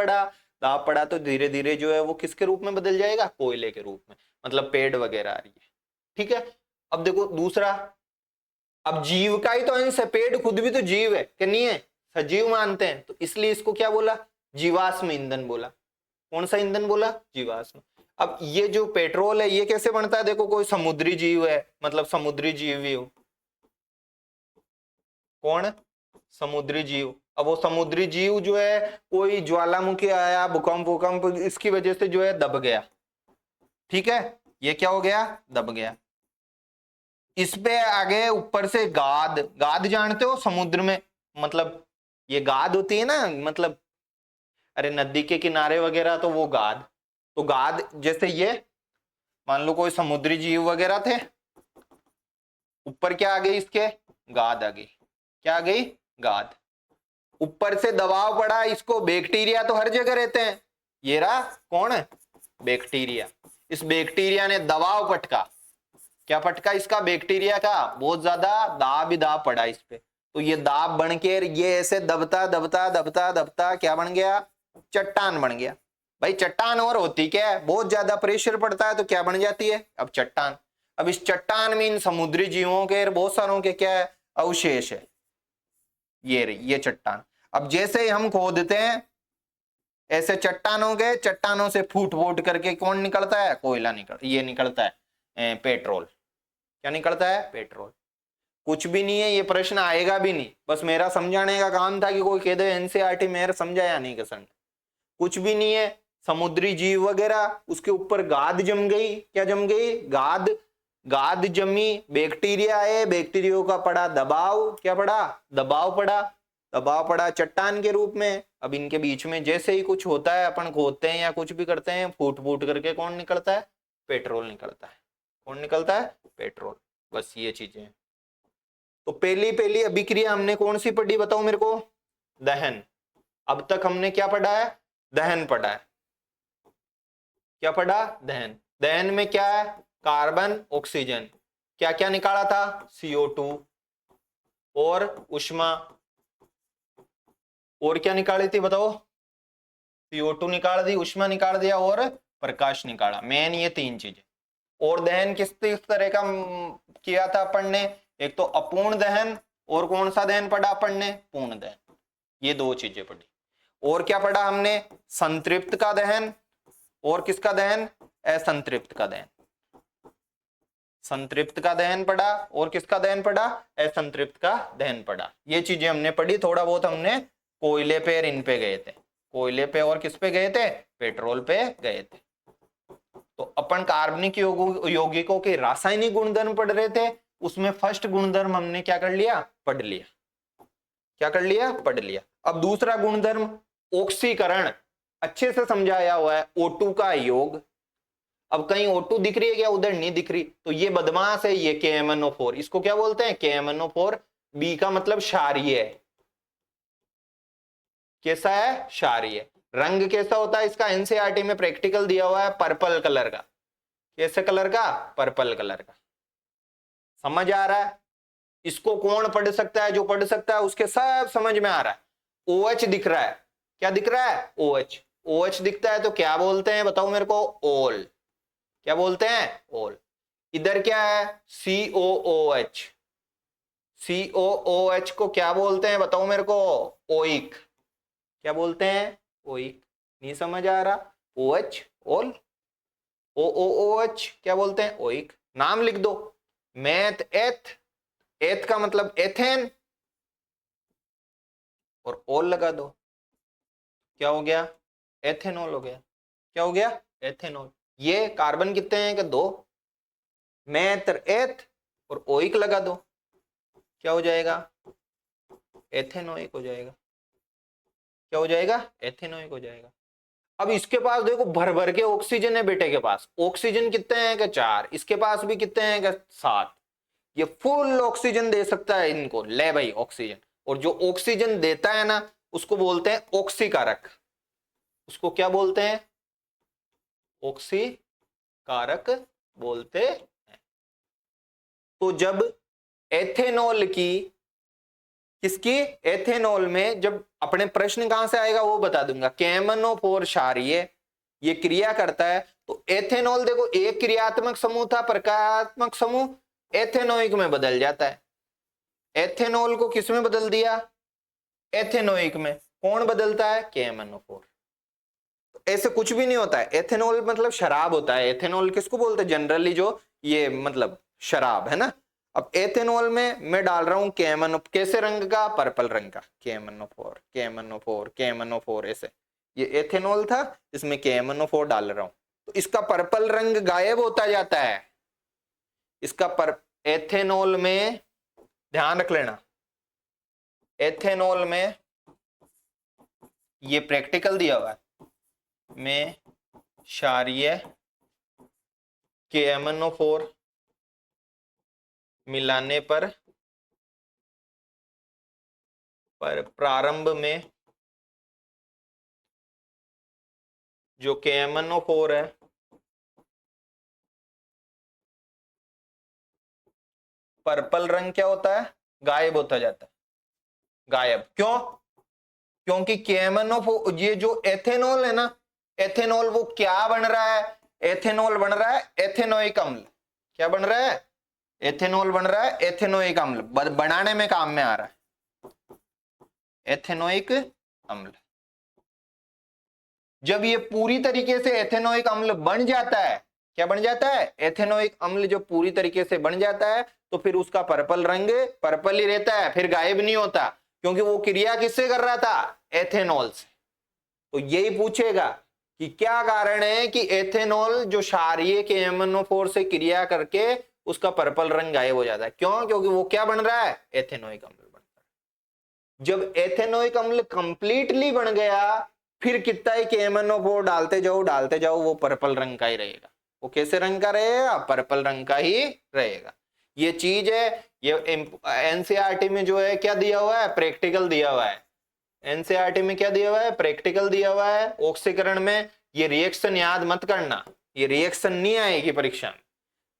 [SPEAKER 2] पड़ा तो धीरे धीरे जो है वो किसके रूप में बदल जाएगा? कोयले के रूप में। मतलब पेड़ वगैरह आ रही है। ठीक है, अब देखो दूसरा, अब जीव का ही तो अंश है, पेड़ खुद भी तो जीव है कि नहीं है? सजीव मानते हैं, तो इसलिए इसको क्या बोला? जीवाश्म ईंधन बोला। कौन सा ईंधन बोला? जीवाश्म। अब ये जो पेट्रोल है ये कैसे बनता है? देखो, कोई समुद्री जीव है, मतलब समुद्री जीव ही हो। कौन? समुद्री जीव। अब वो समुद्री जीव जो है कोई ज्वालामुखी आया, भूकंप इसकी वजह से जो है दब गया। ठीक है, ये क्या हो गया? दब गया। इस पे आगे ऊपर से गाद जानते हो समुद्र में, मतलब ये गाद होती है ना, मतलब अरे नदी के किनारे वगैरह, तो वो गाद, तो गाद जैसे ये मान लो कोई समुद्री जीव वगैरह थे, ऊपर क्या आ गई? इसके गाद आ गई। क्या आ गई? गाद। ऊपर से दबाव पड़ा, इसको बैक्टीरिया तो हर जगह रहते हैं, ये रहा कौन है? बैक्टीरिया। इस बैक्टीरिया ने दबाव पटका। क्या पटका इसका? बैक्टीरिया का बहुत ज्यादा दाब पड़ा इस पे, तो ये दाब बन के ये ऐसे दबता क्या बन गया? चट्टान बन गया। भाई चट्टान और होती क्या है? बहुत ज्यादा प्रेशर पड़ता है तो क्या बन जाती है? अब चट्टान। अब इस चट्टान में इन समुद्री जीवों के बहुत सारों के क्या है? अवशेष है। ये चट्टान। अब जैसे ही हम खोदते हैं ऐसे चट्टान हो गए, चट्टानों से फूट फूट करके कौन निकलता है? कोयला ये निकलता है पेट्रोल। क्या निकलता है? पेट्रोल। कुछ भी नहीं है, ये प्रश्न आएगा भी नहीं, बस मेरा समझाने का काम था कि कोई कह दे एनसीईआरटी मेरे समझाया नहीं किसान। कुछ भी नहीं है, समुद्री जीव वगैरह, उसके ऊपर गाद जम गई। क्या जम गई? गाद। गाद जमी, बैक्टीरिया है, बैक्टीरिया का पड़ा दबाव। क्या पड़ा? दबाव पड़ा। दबाव पड़ा चट्टान के रूप में। अब इनके बीच में जैसे ही कुछ होता है, अपन खोदते हैं या कुछ भी करते हैं, फूट फूट करके कौन निकलता है? पेट्रोल निकलता है। कौन निकलता है? पेट्रोल। बस ये चीजें। तो पहली पहली अभिक्रिया हमने कौन सी पढ़ी बताओ मेरे को? दहन। अब तक हमने क्या पढ़ा है? दहन पढ़ा है। क्या पढ़ा? दहन। दहन में क्या है? Carbon, oxygen. क्या क्या निकाला था? CO2 और ऊष्मा। और क्या निकाली थी बताओ? CO2 निकाल दी, ऊष्मा निकाल दिया और प्रकाश निकाला। मेन ये तीन चीजें। और दहन किस तरह का किया था अपन ने? एक तो अपूर्ण दहन, और कौन सा दहन पढ़ा अपन ने? पूर्ण दहन। ये दो चीजें पढ़ी। और क्या पढ़ा हमने? संतृप्त का दहन और किसका दहन? असंतृप्त का दहन। संतृप्त का दहन पढ़ा और किसका दहन पढ़ा? असंतृप्त का दहन पढ़ा। ये चीजें हमने पढ़ी। थोड़ा बहुत हमने कोयले पे और इन पे गए थे। कोयले पे और किस पे गए थे? पेट्रोल पे गए थे। तो अपन कार्बनिक यौगिकों के रासायनिक गुणधर्म पढ़ रहे थे। उसमें फर्स्ट गुणधर्म हमने क्या कर लिया? पढ़ लिया। क्या कर लिया? पढ़ लिया। अब दूसरा गुणधर्म ऑक्सीकरण, अच्छे से समझाया हुआ है। O2 का योग। अब कहीं O2 दिख रही है क्या? उधर नहीं दिख रही, तो ये बदमाश है, ये KMnO4। इसको क्या बोलते हैं? KMnO4। बी का मतलब क्षारीय है। कैसा है? क्षारीय। रंग कैसा होता है इसका? एनसीईआरटी में प्रैक्टिकल दिया हुआ है, पर्पल कलर का। कैसे कलर का? पर्पल कलर का। समझ आ रहा है? इसको कौन पढ़ सकता है? जो पढ़ सकता है उसके सब समझ में आ रहा है। OH दिख रहा है। क्या दिख रहा है? OH। OH दिखता है तो क्या बोलते हैं बताओ मेरे को? ओल। क्या बोलते हैं? ओल। इधर क्या है? COOH। COOH को क्या बोलते हैं बताओ मेरे को? ओइक। क्या बोलते हैं? ओइक। नहीं समझ आ रहा? OH ओल, OOOH क्या बोलते हैं? ओइक। नाम लिख दो। मैथ एथ, एथ का मतलब एथेन, और ओल लगा दो। क्या हो गया? एथेनॉल हो गया। क्या हो गया? एथेनॉल। ये कार्बन कितने हैं? कि दो। मैथ एथ और ओइक लगा दो। क्या हो जाएगा? एथेनोइक हो जाएगा। क्या हो जाएगा? एथेनोइक हो जाएगा। अब इसके पास देखो भर भर के ऑक्सीजन है बेटे के पास। ऑक्सीजन कितने हैं? कि 4। इसके पास भी कितने हैं? कि 7। ये फुल ऑक्सीजन दे सकता है इनको। ले भाई ऑक्सीजन। और जो ऑक्सीजन देता है ना, उसको बोलते हैं ऑक्सीकारक। उसको क्या बोलते हैं? ऑक्सीकारक बोलते हैं। तो जब एथेनॉल की, किसकी? एथेनॉल में, जब अपने प्रश्न कहां से आएगा वो बता दूंगा। KMnO4 क्षारीय ये क्रिया करता है, तो एथेनॉल देखो एक क्रियात्मक समूह था, प्रकारात्मक समूह एथेनोइक में बदल जाता है। एथेनॉल को किस में बदल दिया? एथेनोइक में। कौन बदलता है? KMnO4। तो ऐसे कुछ भी नहीं होता है। एथेनॉल मतलब शराब होता है। एथेनॉल किसको बोलते हैं जनरली? जो ये मतलब शराब है ना। अब एथेनॉल में मैं डाल रहा हूं KMnO, कैसे रंग का? पर्पल रंग का। KMnO4 KMnO4 KMnO4 ऐसे। ये एथेनॉल था, इसमें KMnO4 डाल रहा हूं, तो इसका पर्पल रंग गायब होता जाता है। इसका एथेनॉल में, ध्यान रख लेना, एथेनॉल में ये प्रैक्टिकल दिया हुआ है में क्षारीय KMnO4 मिलाने पर प्रारंभ में जो KMnO4 है पर्पल रंग क्या होता है? गायब होता जाता है। गायब क्यों? क्योंकि KMnO4, ये जो एथेनॉल है ना, एथेनॉल वो क्या बन रहा है? एथेनॉल बन रहा है एथेनोइक अम्ल। क्या बन रहा है? एथेनॉल बन रहा है एथेनोइक अम्ल, बनाने में काम में आ रहा है एथेनोइक अम्ल। जब ये पूरी तरीके से एथेनोइक अम्ल बन जाता है, क्या बन जाता है, एथेनोइक अम्ल जो पूरी तरीके से बन जाता है, तो फिर उसका पर्पल रंग पर्पल ही रहता है, फिर गायब नहीं होता, क्योंकि वो क्रिया किससे कर रहा था, एथेनॉल से। तो यही पूछेगा कि क्या कारण है कि एथेनॉल जो क्षारीय KMnO4 से क्रिया करके उसका पर्पल रंग गायब हो जाता है, क्यों, क्योंकि वो क्या बन रहा है, एथेनोइक अम्ल बन रहा है। जब एथेनोइक अम्ल कंप्लीटली बन गया, फिर कितना ही KMnO4 डालते जाओ वो पर्पल रंग का ही रहेगा। वो कैसे रंग का रहेगा, पर्पल रंग का ही रहेगा। ये चीज है, ये एनसीईआरटी में जो है क्या दिया हुआ है, प्रैक्टिकल दिया हुआ है। एनसीईआरटी में क्या दिया हुआ है, प्रैक्टिकल दिया हुआ है ऑक्सीकरण में। ये रिएक्शन याद मत करना, ये रिएक्शन नहीं आएगी परीक्षा में।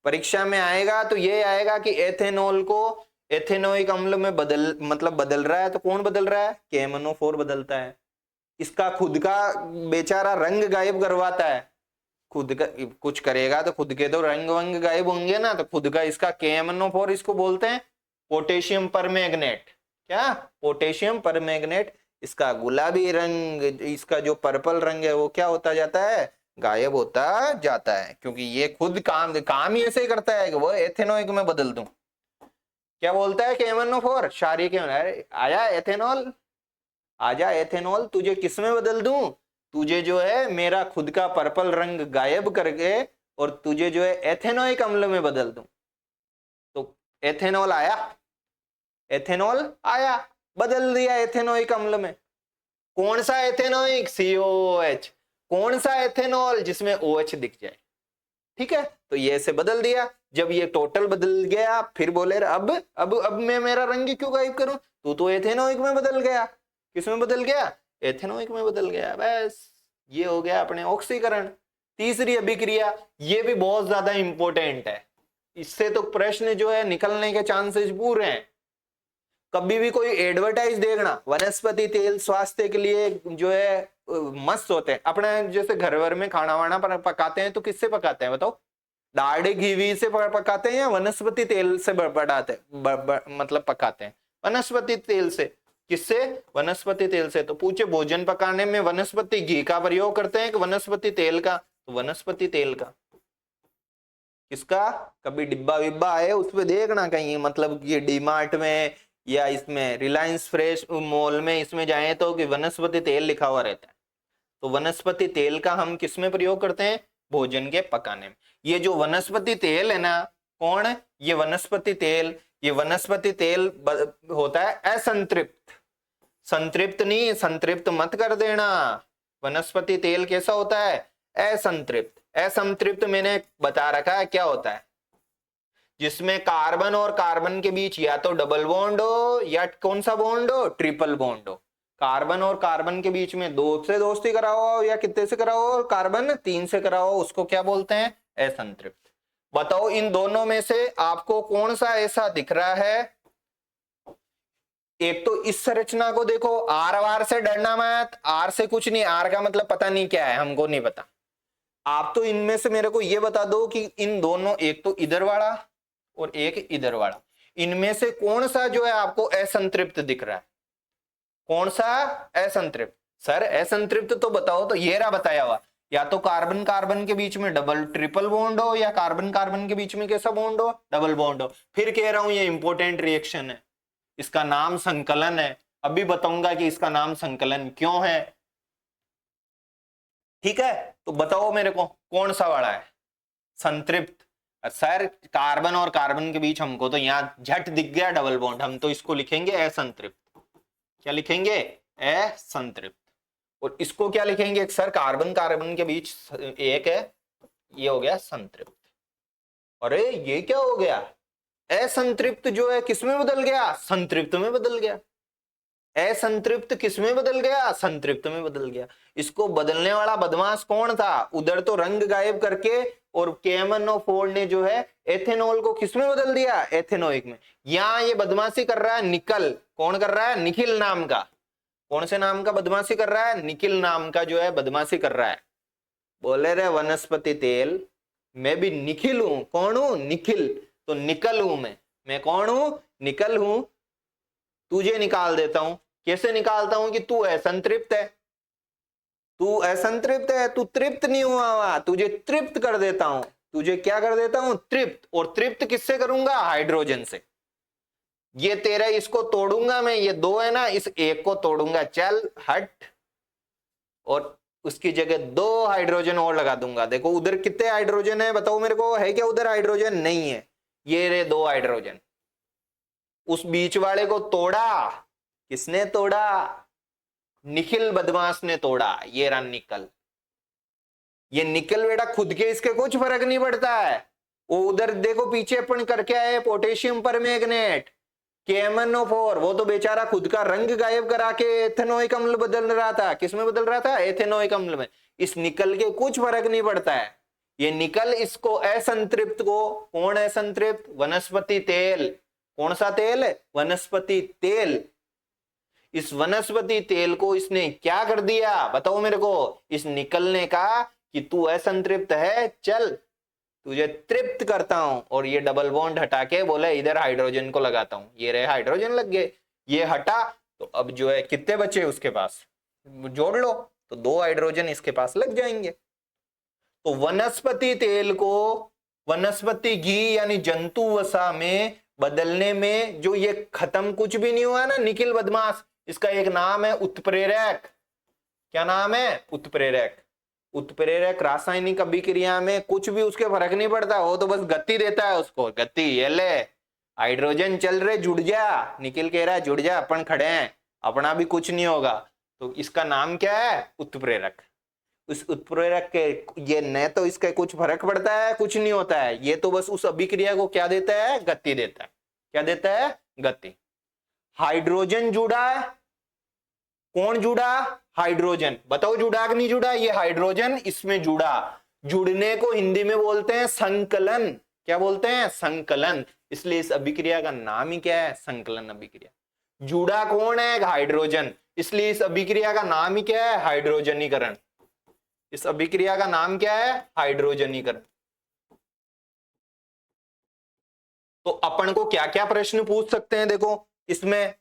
[SPEAKER 2] परीक्षा में आएगा तो ये आएगा कि एथेनॉल को एथेनोइक अम्ल में बदल रहा है, तो कौन बदल रहा है, KMnO4 बदलता है। इसका खुद का बेचारा रंग गायब करवाता है, खुद का कुछ करेगा तो खुद के तो रंग वंग गायब होंगे ना, तो खुद का इसका KMnO4 इसको बोलते हैं पोटेशियम परमैंगनेट। क्या, पोटेशियम परमैंगनेट। इसका गुलाबी रंग, इसका जो पर्पल रंग है वो क्या होता जाता है, गायब होता जाता है, क्योंकि ये खुद काम ही ऐसे ही करता है कि वो एथेनोइक में बदल दूं। क्या बोलता है KMnO4 क्षारीय के, आया एथेनॉल, आजा एथेनॉल, तुझे किस में बदल दूं, तुझे जो है मेरा खुद का पर्पल रंग गायब करके और तुझे जो है एथेनोइक अम्ल में बदल दूं। तो एथेनॉल आया, एथेनॉल आया, बदल दिया एथेनोइक अम्ल में। कौन सा एथेनोइक, COOH। कौन सा एथेनॉल, जिसमें OH दिख जाए, ठीक है। तो ये से बदल दिया। जब ये टोटल बदल गया, फिर बोले अब मैं मेरा रंग क्यों गायब करूं, तू तो एथेनोइक में बदल गया। किस में बदल गया, एथेनोइक में बदल गया। बस ये हो गया अपने ऑक्सीकरण। तीसरी अभिक्रिया, ये भी बहुत ज्यादा इंपॉर्टेंट है, इससे तो प्रश्न जो है निकलने के चांसेस पूरे हैं। कभी भी कोई एडवर्टाइज देखना, वनस्पति तेल स्वास्थ्य के लिए जो है मस्त होते हैं। अपने जैसे घर वर में खाना वाना पकाते हैं तो किससे पकाते हैं बताओ, डाढ़े घी से पकाते हैं या वनस्पति तेल से बढ़ाते मतलब पकाते हैं, वनस्पति तेल से। किससे, वनस्पति तेल से। तो पूछे भोजन पकाने में वनस्पति घी का प्रयोग करते हैं कि वनस्पति तेल का, तो वनस्पति तेल का। किसका, कभी डिब्बा विब्बा आए उस पे देखना कहीं, मतलब ये डीमार्ट में या इसमें रिलायंस फ्रेश मॉल में इसमें जाए तो कि वनस्पति तेल लिखा हुआ रहता है। तो वनस्पति तेल का हम किस में प्रयोग करते हैं, भोजन के पकाने में। ये जो वनस्पति तेल है ना, कौन है ये वनस्पति तेल, ये वनस्पति तेल होता है असंतृप्त। संतृप्त नहीं, संतृप्त मत कर देना। वनस्पति तेल कैसा होता है, असंतृप्त। असंतृप्त मैंने बता रखा है क्या होता है, जिसमें कार्बन और कार्बन के बीच या तो डबल बॉन्ड हो या कौन सा बॉन्ड हो, ट्रिपल बॉन्ड हो। कार्बन और कार्बन के बीच में 2 से दोस्ती कराओ या कितने से कराओ, कार्बन 3 से कराओ, उसको क्या बोलते हैं, असंतृप्त। बताओ इन दोनों में से आपको कौन सा ऐसा दिख रहा है। एक तो इस संरचना को देखो, आर वार से डरना मत, आर से कुछ नहीं, आर का मतलब पता नहीं क्या है, हमको नहीं पता। आप तो इनमें से मेरे को ये बता दो कि इन दोनों, एक तो इधर वाला और एक इधर वाला, इनमें से कौन सा जो है आपको असंतृप्त दिख रहा है, कौन सा असंतृप्त। सर असंतृप्त तो बताओ, तो ये रहा बताया हुआ, या तो कार्बन कार्बन के बीच में डबल ट्रिपल बॉन्ड हो या कार्बन कार्बन के बीच में कैसा बॉन्ड हो, डबल बॉन्ड हो। फिर कह रहा हूं ये इंपॉर्टेंट रिएक्शन है, इसका नाम संकलन है। अभी बताऊंगा कि इसका नाम संकलन क्यों है, ठीक है। तो बताओ मेरे को कौन सा वाला है संतृप्त। सर कार्बन और कार्बन के बीच हमको तो यहां झट दिख गया डबल बॉन्ड, हम तो इसको लिखेंगे असंतृप्त। क्या लिखेंगे, असंतृप्त। और इसको क्या लिखेंगे, सर कार्बन कार्बन के बीच एक है, ये हो गया संतृप्त। अरे ये क्या हो गया, असंतृप्त जो है किसमें बदल गया, संतृप्त में बदल गया। असंतृप्त किसमें बदल गया, संतृप्त में बदल गया। इसको बदलने वाला बदमाश कौन था, उधर तो रंग गायब करके, और KMnO4 ने जो है एथेनॉल को किसमें बदल दिया, एथेनोइक में। यहां ये बदमाशी कर रहा है निकल, कौन कर रहा है, निखिल नाम का। कौन से नाम का बदमाशी कर रहा है, निखिल नाम का जो है बदमाशी कर रहा है। बोले रे वनस्पति तेल, मैं भी निखिल हूं, कौन हूं, निखिल, तो निकल हूं मैं कौन हूं, निकल हूं, तुझे निकाल देता हूं। कैसे निकालता हूं कि तू असंतृप्त है, तू असंतृप्त है, तू तृप्त नहीं हुआ हुआ, तुझे तृप्त कर देता हूं। तुझे क्या कर देता हूं? तृप्त। और तृप्त किससे करूंगा? हाइड्रोजन से। ये तेरा इसको तोड़ूंगा मैं, ये 2 है ना, इस एक को तोड़ूंगा, चल हट, और उसकी जगह 2 हाइड्रोजन और लगा दूंगा। देखो उधर कितने हाइड्रोजन है बताओ मेरे को, है क्या उधर हाइड्रोजन? नहीं है। ये रे 2 हाइड्रोजन। उस बीच वाले को तोड़ा, किसने तोड़ा? निखिल बदमाश ने तोड़ा। ये रहा निकल। ये निकल बेटा खुद के इसके कुछ फर्क नहीं पड़ता है। वो उधर देखो पीछे अपन करके आए पोटेशियम परमैंगनेट KMnO4, वो तो बेचारा खुद का रंग गायब करा के एथेनोइक अम्ल बदल रहा था। किसमें बदल रहा था? एथेनोइक अम्ल में। इस निकल के कुछ फर्क नहीं पड़ता है। ये निकल इसको असंतृप्त को, कौन है संतृप्त? वनस्पति तेल। कौन सा तेल? वनस्पति तेल। इस वनस्पति तेल को इसने क्या कर दिया बताओ मेरे को? इस निकल ने कहा कि तू असंतृप्त है, चल तुझे तृप्त करता हूं, और ये डबल बॉन्ड हटा के बोले इधर हाइड्रोजन को लगाता हूं। ये रहे हाइड्रोजन लग गए। ये हटा तो अब जो है कितने बचे उसके पास? जोड़ लो तो 2 हाइड्रोजन इसके पास लग जाएंगे। तो वनस्पति तेल को वनस्पति घी यानी जंतु वसा में बदलने में जो ये खत्म कुछ भी नहीं हुआ ना निखिल बदमाश, इसका एक नाम है उत्प्रेरक। क्या नाम है? उत्प्रेरक। उत्प्रेरक रासायनिक अभिक्रिया में कुछ भी उसके फर्क नहीं पड़ता, वो तो बस गति देता है उसको। गति, ये ले हाइड्रोजन चल रहे, जुड़ जा। निखिल कह रहा है जुड़ जा, अपन खड़े हैं, अपना भी कुछ नहीं होगा। तो इसका नाम क्या है? उत्प्रेरक। उस उत्प्रेरक के ये न तो इसका कुछ फर्क पड़ता है, कुछ नहीं होता है, ये तो बस उस अभिक्रिया को क्या देता है? गति देता है। क्या देता है? गति। हाइड्रोजन जुड़ा है, कौन जुड़ा? हाइड्रोजन। बताओ जुड़ा कि नहीं जुड़ा? ये हाइड्रोजन इसमें जुड़ा। जुड़ने को हिंदी में बोलते हैं संकलन। क्या बोलते हैं? संकलन। इसलिए इस अभिक्रिया का नाम ही क्या है? संकलन अभिक्रिया। जुड़ा कौन है? हाइड्रोजन। इसलिए इस अभिक्रिया का नाम ही क्या है? हाइड्रोजनीकरण। इस अभिक्रिया का नाम क्या है? हाइड्रोजनीकरण। तो अपन को क्या क्या प्रश्न पूछ सकते हैं देखो, इसमें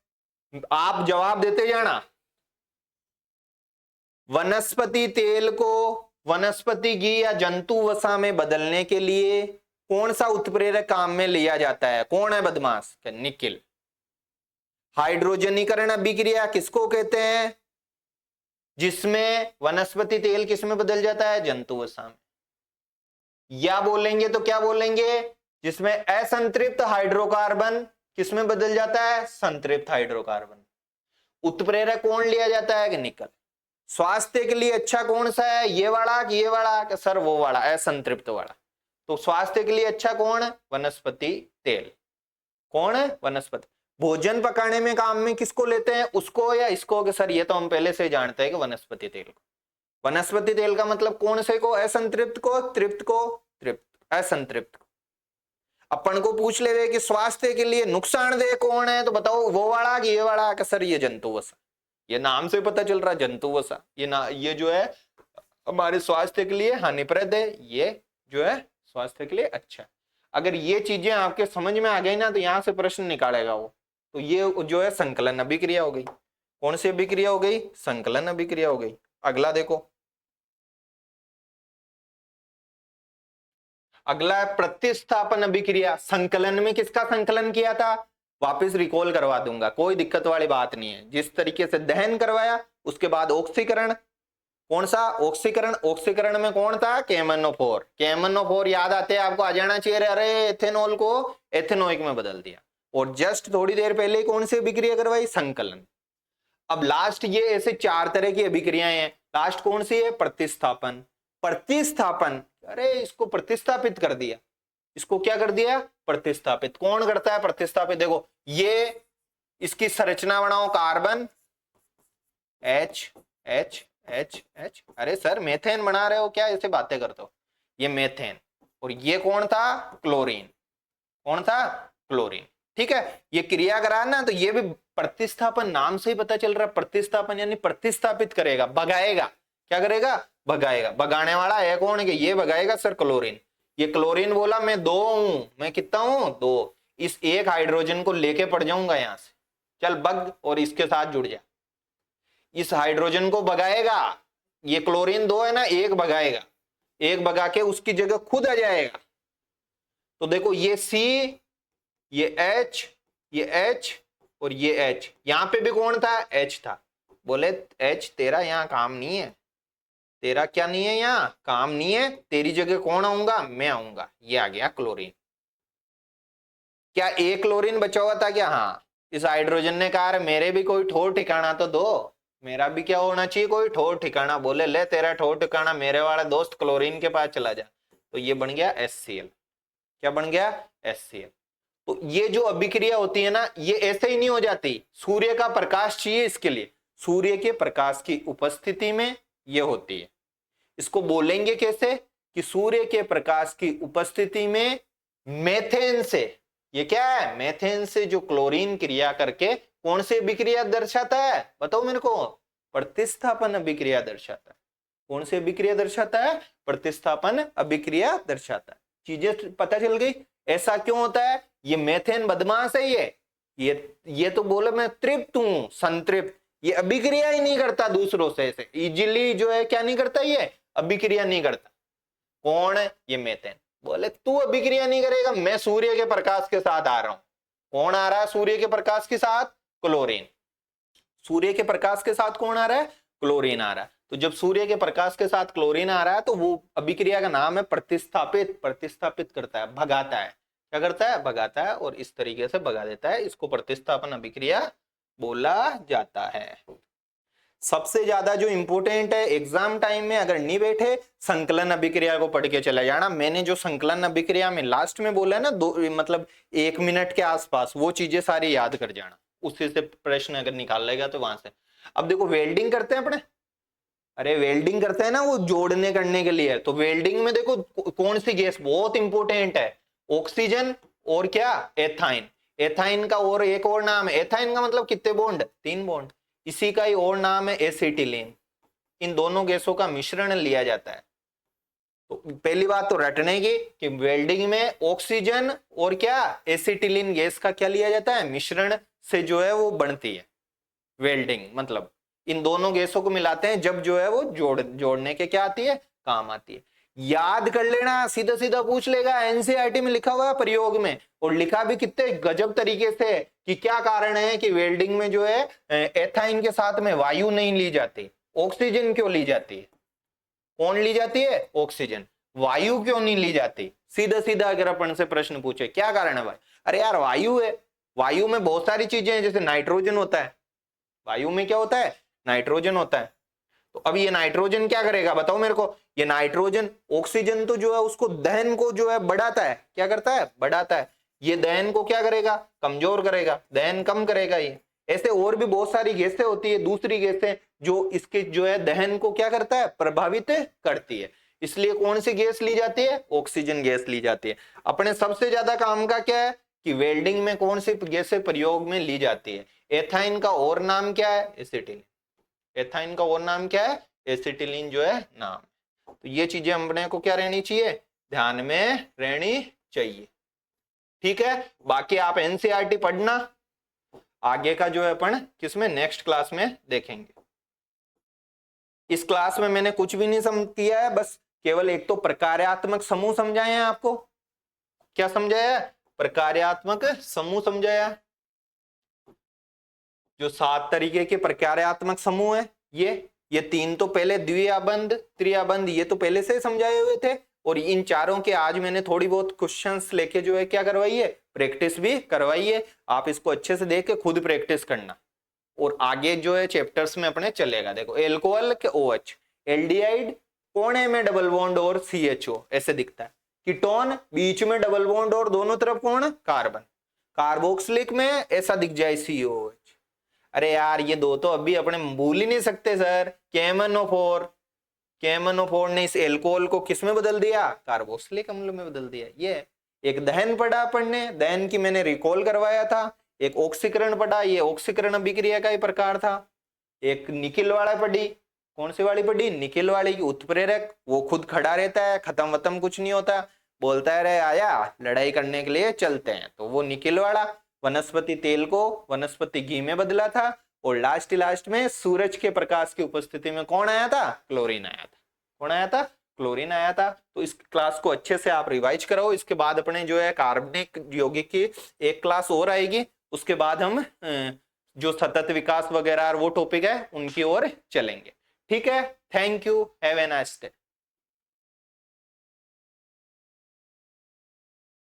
[SPEAKER 2] आप जवाब देते जाना। वनस्पति तेल को वनस्पति घी या जंतु वसा में बदलने के लिए कौन सा उत्प्रेरक काम में लिया जाता है? कौन है बदमाश? निकिल। हाइड्रोजनीकरण अभिक्रिया किसको कहते हैं? जिसमें वनस्पति तेल किसमें बदल जाता है? जंतु वसा में। या बोलेंगे तो क्या बोलेंगे? जिसमें असंतृप्त हाइड्रोकार्बन किसमें बदल जाता है? संतृप्त हाइड्रोकार्बन। उत्प्रेरक कौन लिया जाता है? कि निकल। स्वास्थ्य के लिए अच्छा कौन सा है? ये वाला कि ये वाला? कि सर वो वाला असंतृप्त वाला। तो स्वास्थ्य के लिए अच्छा कौन? वनस्पति तेल। कौन है? वनस्पति। भोजन पकाने में काम में किसको लेते हैं? उसको या इसको? कि सर ये तो हम पहले से जानते हैं कि वनस्पति तेल को। वनस्पति तेल का मतलब कौन से को? असंतृप्त को, तृप्त को, तृप्त, असंतृप्त को। अपन को पूछ ले कि स्वास्थ्य के लिए नुकसानदेह कौन है, तो बताओ वो वाला कि ये वाला? कि सर ये जंतु वसा। ये नाम से पता चल रहा है जंतु वसा। ये जो है हमारे स्वास्थ्य के लिए हानिप्रद है, ये जो है स्वास्थ्य के लिए अच्छा। अगर ये चीजें आपके समझ में आ गई ना तो यहां से प्रश्न निकालेगा वो। तो ये जो है संकलन अभिक्रिया हो गई। कौन सी अभिक्रिया हो गई? संकलन अभिक्रिया हो गई। अगला देखो, अगला है प्रतिस्थापन अभिक्रिया। संकलन में किसका संकलन किया था? वापस रिकॉल करवा दूंगा, कोई दिक्कत वाली बात नहीं है। जिस तरीके से दहन करवाया उसके बाद ऑक्सीकरण। कौन सा ऑक्सीकरण? ऑक्सीकरण में कौन था? KMnO4। KMnO4 याद आते आपको आ जाना चाहिए। अरे एथेनॉल को एथेनोइक में बदल दिया। और जस्ट थोड़ी देर पहले कौन सी अभिक्रिया करवाई? संकलन। अब लास्ट ये ऐसे 4 तरह की अभिक्रियाएं हैं। लास्ट कौन सी है? प्रतिस्थापन। प्रतिस्थापन, अरे इसको प्रतिस्थापित कर दिया। इसको क्या कर दिया? प्रतिस्थापित। कौन करता है प्रतिस्थापित? देखो ये इसकी संरचना बनाओ, carbon H H H H। अरे सर मेथेन बना रहे हो क्या? ऐसे बातें करते हो। ये मेथेन। और ये कौन था? क्लोरीन। कौन था? क्लोरीन। ठीक है, ये क्रिया करा ना, तो ये भी प्रतिस्थापन, नाम से ही पता चल रहा है। प्रतिस्थापन यानी प्रतिस्थापित करेगा, भगाएगा। क्या करेगा? भगाएगा। भगाने वाला है कौन? के ये भगाएगा सर क्लोरीन। ये क्लोरीन बोला मैं 2 हूं, मैं कितना हूं? 2। इस एक हाइड्रोजन को लेके पड़ जाऊंगा यहां से, चल भग, और इसके साथ जुड़ जा। इस हाइड्रोजन को भगाएगा, ये क्लोरीन 2 है ना, एक भगाएगा, एक भगा के उसकी जगह खुद आ जाएगा। तो देखो ये C, ये H, ये H और ये H, यहां पे भी कौन था? H था। बोले H तेरा यहां काम नहीं है, तेरा क्या नहीं है, यहां काम नहीं है, तेरी जगह कौन आऊंगा? मैं आऊंगा। ये आ गया क्लोरीन। क्या एक क्लोरीन बचा हुआ था क्या? हाँ। इस हाइड्रोजन ने कहा मेरे भी कोई ठोर ठिकाना तो दो, मेरा भी क्या होना चाहिए? कोई ठोर ठिकाना। बोले ले तेरा ठोर ठिकाना मेरे वाला दोस्त क्लोरीन के पास चला जा। तो ये बन गया HCl। क्या बन गया? HCl। तो ये जो अभिक्रिया होती है ना, ये ऐसे ही नहीं हो जाती, सूर्य का प्रकाश चाहिए इसके लिए। सूर्य के प्रकाश की उपस्थिति में ये होती है। इसको बोलेंगे कैसे? कि सूर्य के प्रकाश की उपस्थिति में मेथेन से, ये क्या है? मेथेन से जो क्लोरीन क्रिया करके कौन सी अभिक्रिया दर्शाता है? बताओ मेरे को। प्रतिस्थापन अभिक्रिया दर्शाता है। कौन सी अभिक्रिया दर्शाता है? प्रतिस्थापन अभिक्रिया दर्शाता है। चीजें पता चल गई। ऐसा क्यों होता है? ये मेथेन बदमाश है। ये तो बोले मैं तृप्त हूं, संतृप्त। ये अभिक्रिया ही नहीं करता दूसरों से, ऐसे इजीली जो है क्या नहीं करता, ये अभिक्रिया नहीं करता। कौन? ये मेथेन। बोले तू अभिक्रिया नहीं करेगा, मैं सूर्य के प्रकाश के साथ आ रहा हूं। कौन आ रहा है सूर्य के प्रकाश के साथ? क्लोरीन। सूर्य के प्रकाश के साथ कौन आ रहा है? क्लोरीन आ रहा है। तो जब सूर्य के प्रकाश के साथ क्लोरीन आ रहा है तो वो अभिक्रिया का नाम है प्रतिस्थापित। प्रतिस्थापित करता है, भगाता है। क्या करता है? भगाता है, और इस तरीके से भगा देता है। इसको प्रतिस्थापन अभिक्रिया बोला जाता है। सबसे ज्यादा जो इंपोर्टेंट है एग्जाम टाइम में, अगर नहीं बैठे, संकलन अभिक्रिया को पढ़ के चला जाना। मैंने जो संकलन अभिक्रिया में लास्ट में बोला है ना, मतलब 1 मिनट के आसपास, वो चीजें सारी याद कर जाना। उससे से प्रश्न अगर निकाल लेगा तो वहां से। अब देखो वेल्डिंग करते हैं अपने, अरे वेल्डिंग करते हैं ना वो जोड़ने करने के लिए। तो वेल्डिंग में देखो कौन सी गैस बहुत इंपॉर्टेंट है? ऑक्सीजन और क्या? एथाइन। एथाइन का और एक और नाम है, एथाइन का मतलब कितने बॉन्ड? 3 बॉन्ड। इसी का ही और नाम है एसिटिलीन। इन दोनों गैसों का मिश्रण लिया जाता है। तो पहली बात तो रटने की कि वेल्डिंग में ऑक्सीजन और क्या? एसिटिलीन गैस का क्या लिया जाता है? मिश्रण से जो है वो बनती है वेल्डिंग। मतलब इन दोनों गैसों को मिलाते हैं, जब जो है वो जोड़ने के क्या आती है? काम आती है। याद कर लेना, सीधा सीधा पूछ लेगा। एनसीईआरटी में लिखा हुआ है प्रयोग में, और लिखा भी कितने गजब तरीके से कि क्या कारण है कि वेल्डिंग में जो है एथाइन के साथ में वायु नहीं ली जाती, ऑक्सीजन क्यों ली जाती है? कौन ली जाती है? ऑक्सीजन। वायु क्यों नहीं ली जाती? सीधा सीधा अगर अपन से प्रश्न पूछे क्या कारण है भाई? अरे यार वायु है, वायु में बहुत सारी चीजें हैं, जैसे नाइट्रोजन होता है। वायु में क्या होता है? नाइट्रोजन होता है। तो अब ये नाइट्रोजन क्या करेगा बताओ मेरे को? ये नाइट्रोजन, ऑक्सीजन तो जो है उसको दहन को जो है बढ़ाता है। क्या करता है? बढ़ाता है। ये दहन को क्या करेगा? कमजोर करेगा, दहन कम करेगा। ये ऐसे और भी बहुत सारी गैसें होती है, दूसरी गैसें जो इसके जो है दहन को क्या करता है? प्रभावित करती है। इसलिए कौन सी गैस ली जाती है? ऑक्सीजन गैस ली जाती है। अपने सबसे ज्यादा काम का क्या है कि वेल्डिंग में कौन सी गैसें प्रयोग में ली जाती है? एथाइन का और नाम क्या है? एसिटिलीन। एथाइन का और नाम क्या है? एसिटिलीन जो है नाम। तो ये चीजें अपने को क्या रहनी चाहिए? ध्यान में रहनी चाहिए। ठीक है, बाकी आप एनसीईआरटी पढ़ना, आगे का जो है अपन किसमें? नेक्स्ट क्लास में देखेंगे। इस क्लास में मैंने कुछ भी नहीं किया है, बस केवल एक तो प्रकार्यात्मक समूह समझाए हैं आपको। क्या समझाया? प्रकार्यात्मक समूह समझाया। जो 7 तरीके के प्रकार्यात्मक समूह है, ये 3 तो पहले द्विआबंध, त्रिआबंध, ये तो पहले से समझाए हुए थे। और इन चारों के आज मैंने थोड़ी बहुत क्वेश्चंस लेके जो है क्या करवाई है? प्रैक्टिस भी करवाई है। आप इसको अच्छे से देख के खुद प्रैक्टिस करना, और आगे जो है चैप्टर्स में अपने चलेगा। देखो एल्कोहल के OH, एल्डिहाइड कोने में डबल बॉन्ड और CHO ऐसे दिखता है। कीटोन बीच में डबल बॉन्ड और दोनों तरफ कौन? कार्बन। कार्बोक्सिलिक में ऐसा दिख जाए COH। अरे यार ये दो तो अभी अपने भूल ही नहीं सकते सर। KMnO4 ने इस एल्कोहल को किस में बदल दिया? कार्बोक्सिलिक अम्ल में बदल दिया। ये एक दहन पढ़ा पढ़ने, दहन की मैंने रिकॉल करवाया था। एक ऑक्सीकरण पढ़ा, ये ऑक्सीकरण अभिक्रिया का ही प्रकार था। एक निकिल वाला पढ़ी, कौन सी वाली पढ़ी? निकिल वाली की उत्प्रेरक, वो खुद खड़ा रहता है, खत्म वतम कुछ नहीं होता, बोलता है रे आया लड़ाई करने के लिए चलते हैं। तो वो निकिल वाला। वनस्पति तेल को वनस्पति घी में बदला था, और लास्ट में सूरज के प्रकाश की उपस्थिति में कौन आया था? क्लोरीन आया था। कौन आया था? क्लोरीन आया था। तो इस क्लास को अच्छे से आप रिवाइज कराओ। इसके बाद अपने जो है कार्बनिक यौगिक की एक क्लास और आएगी, उसके बाद हम जो सतत विकास वगैरह वो टॉपिक है उनकी ओर चलेंगे। ठीक है, thank you, have a nice day.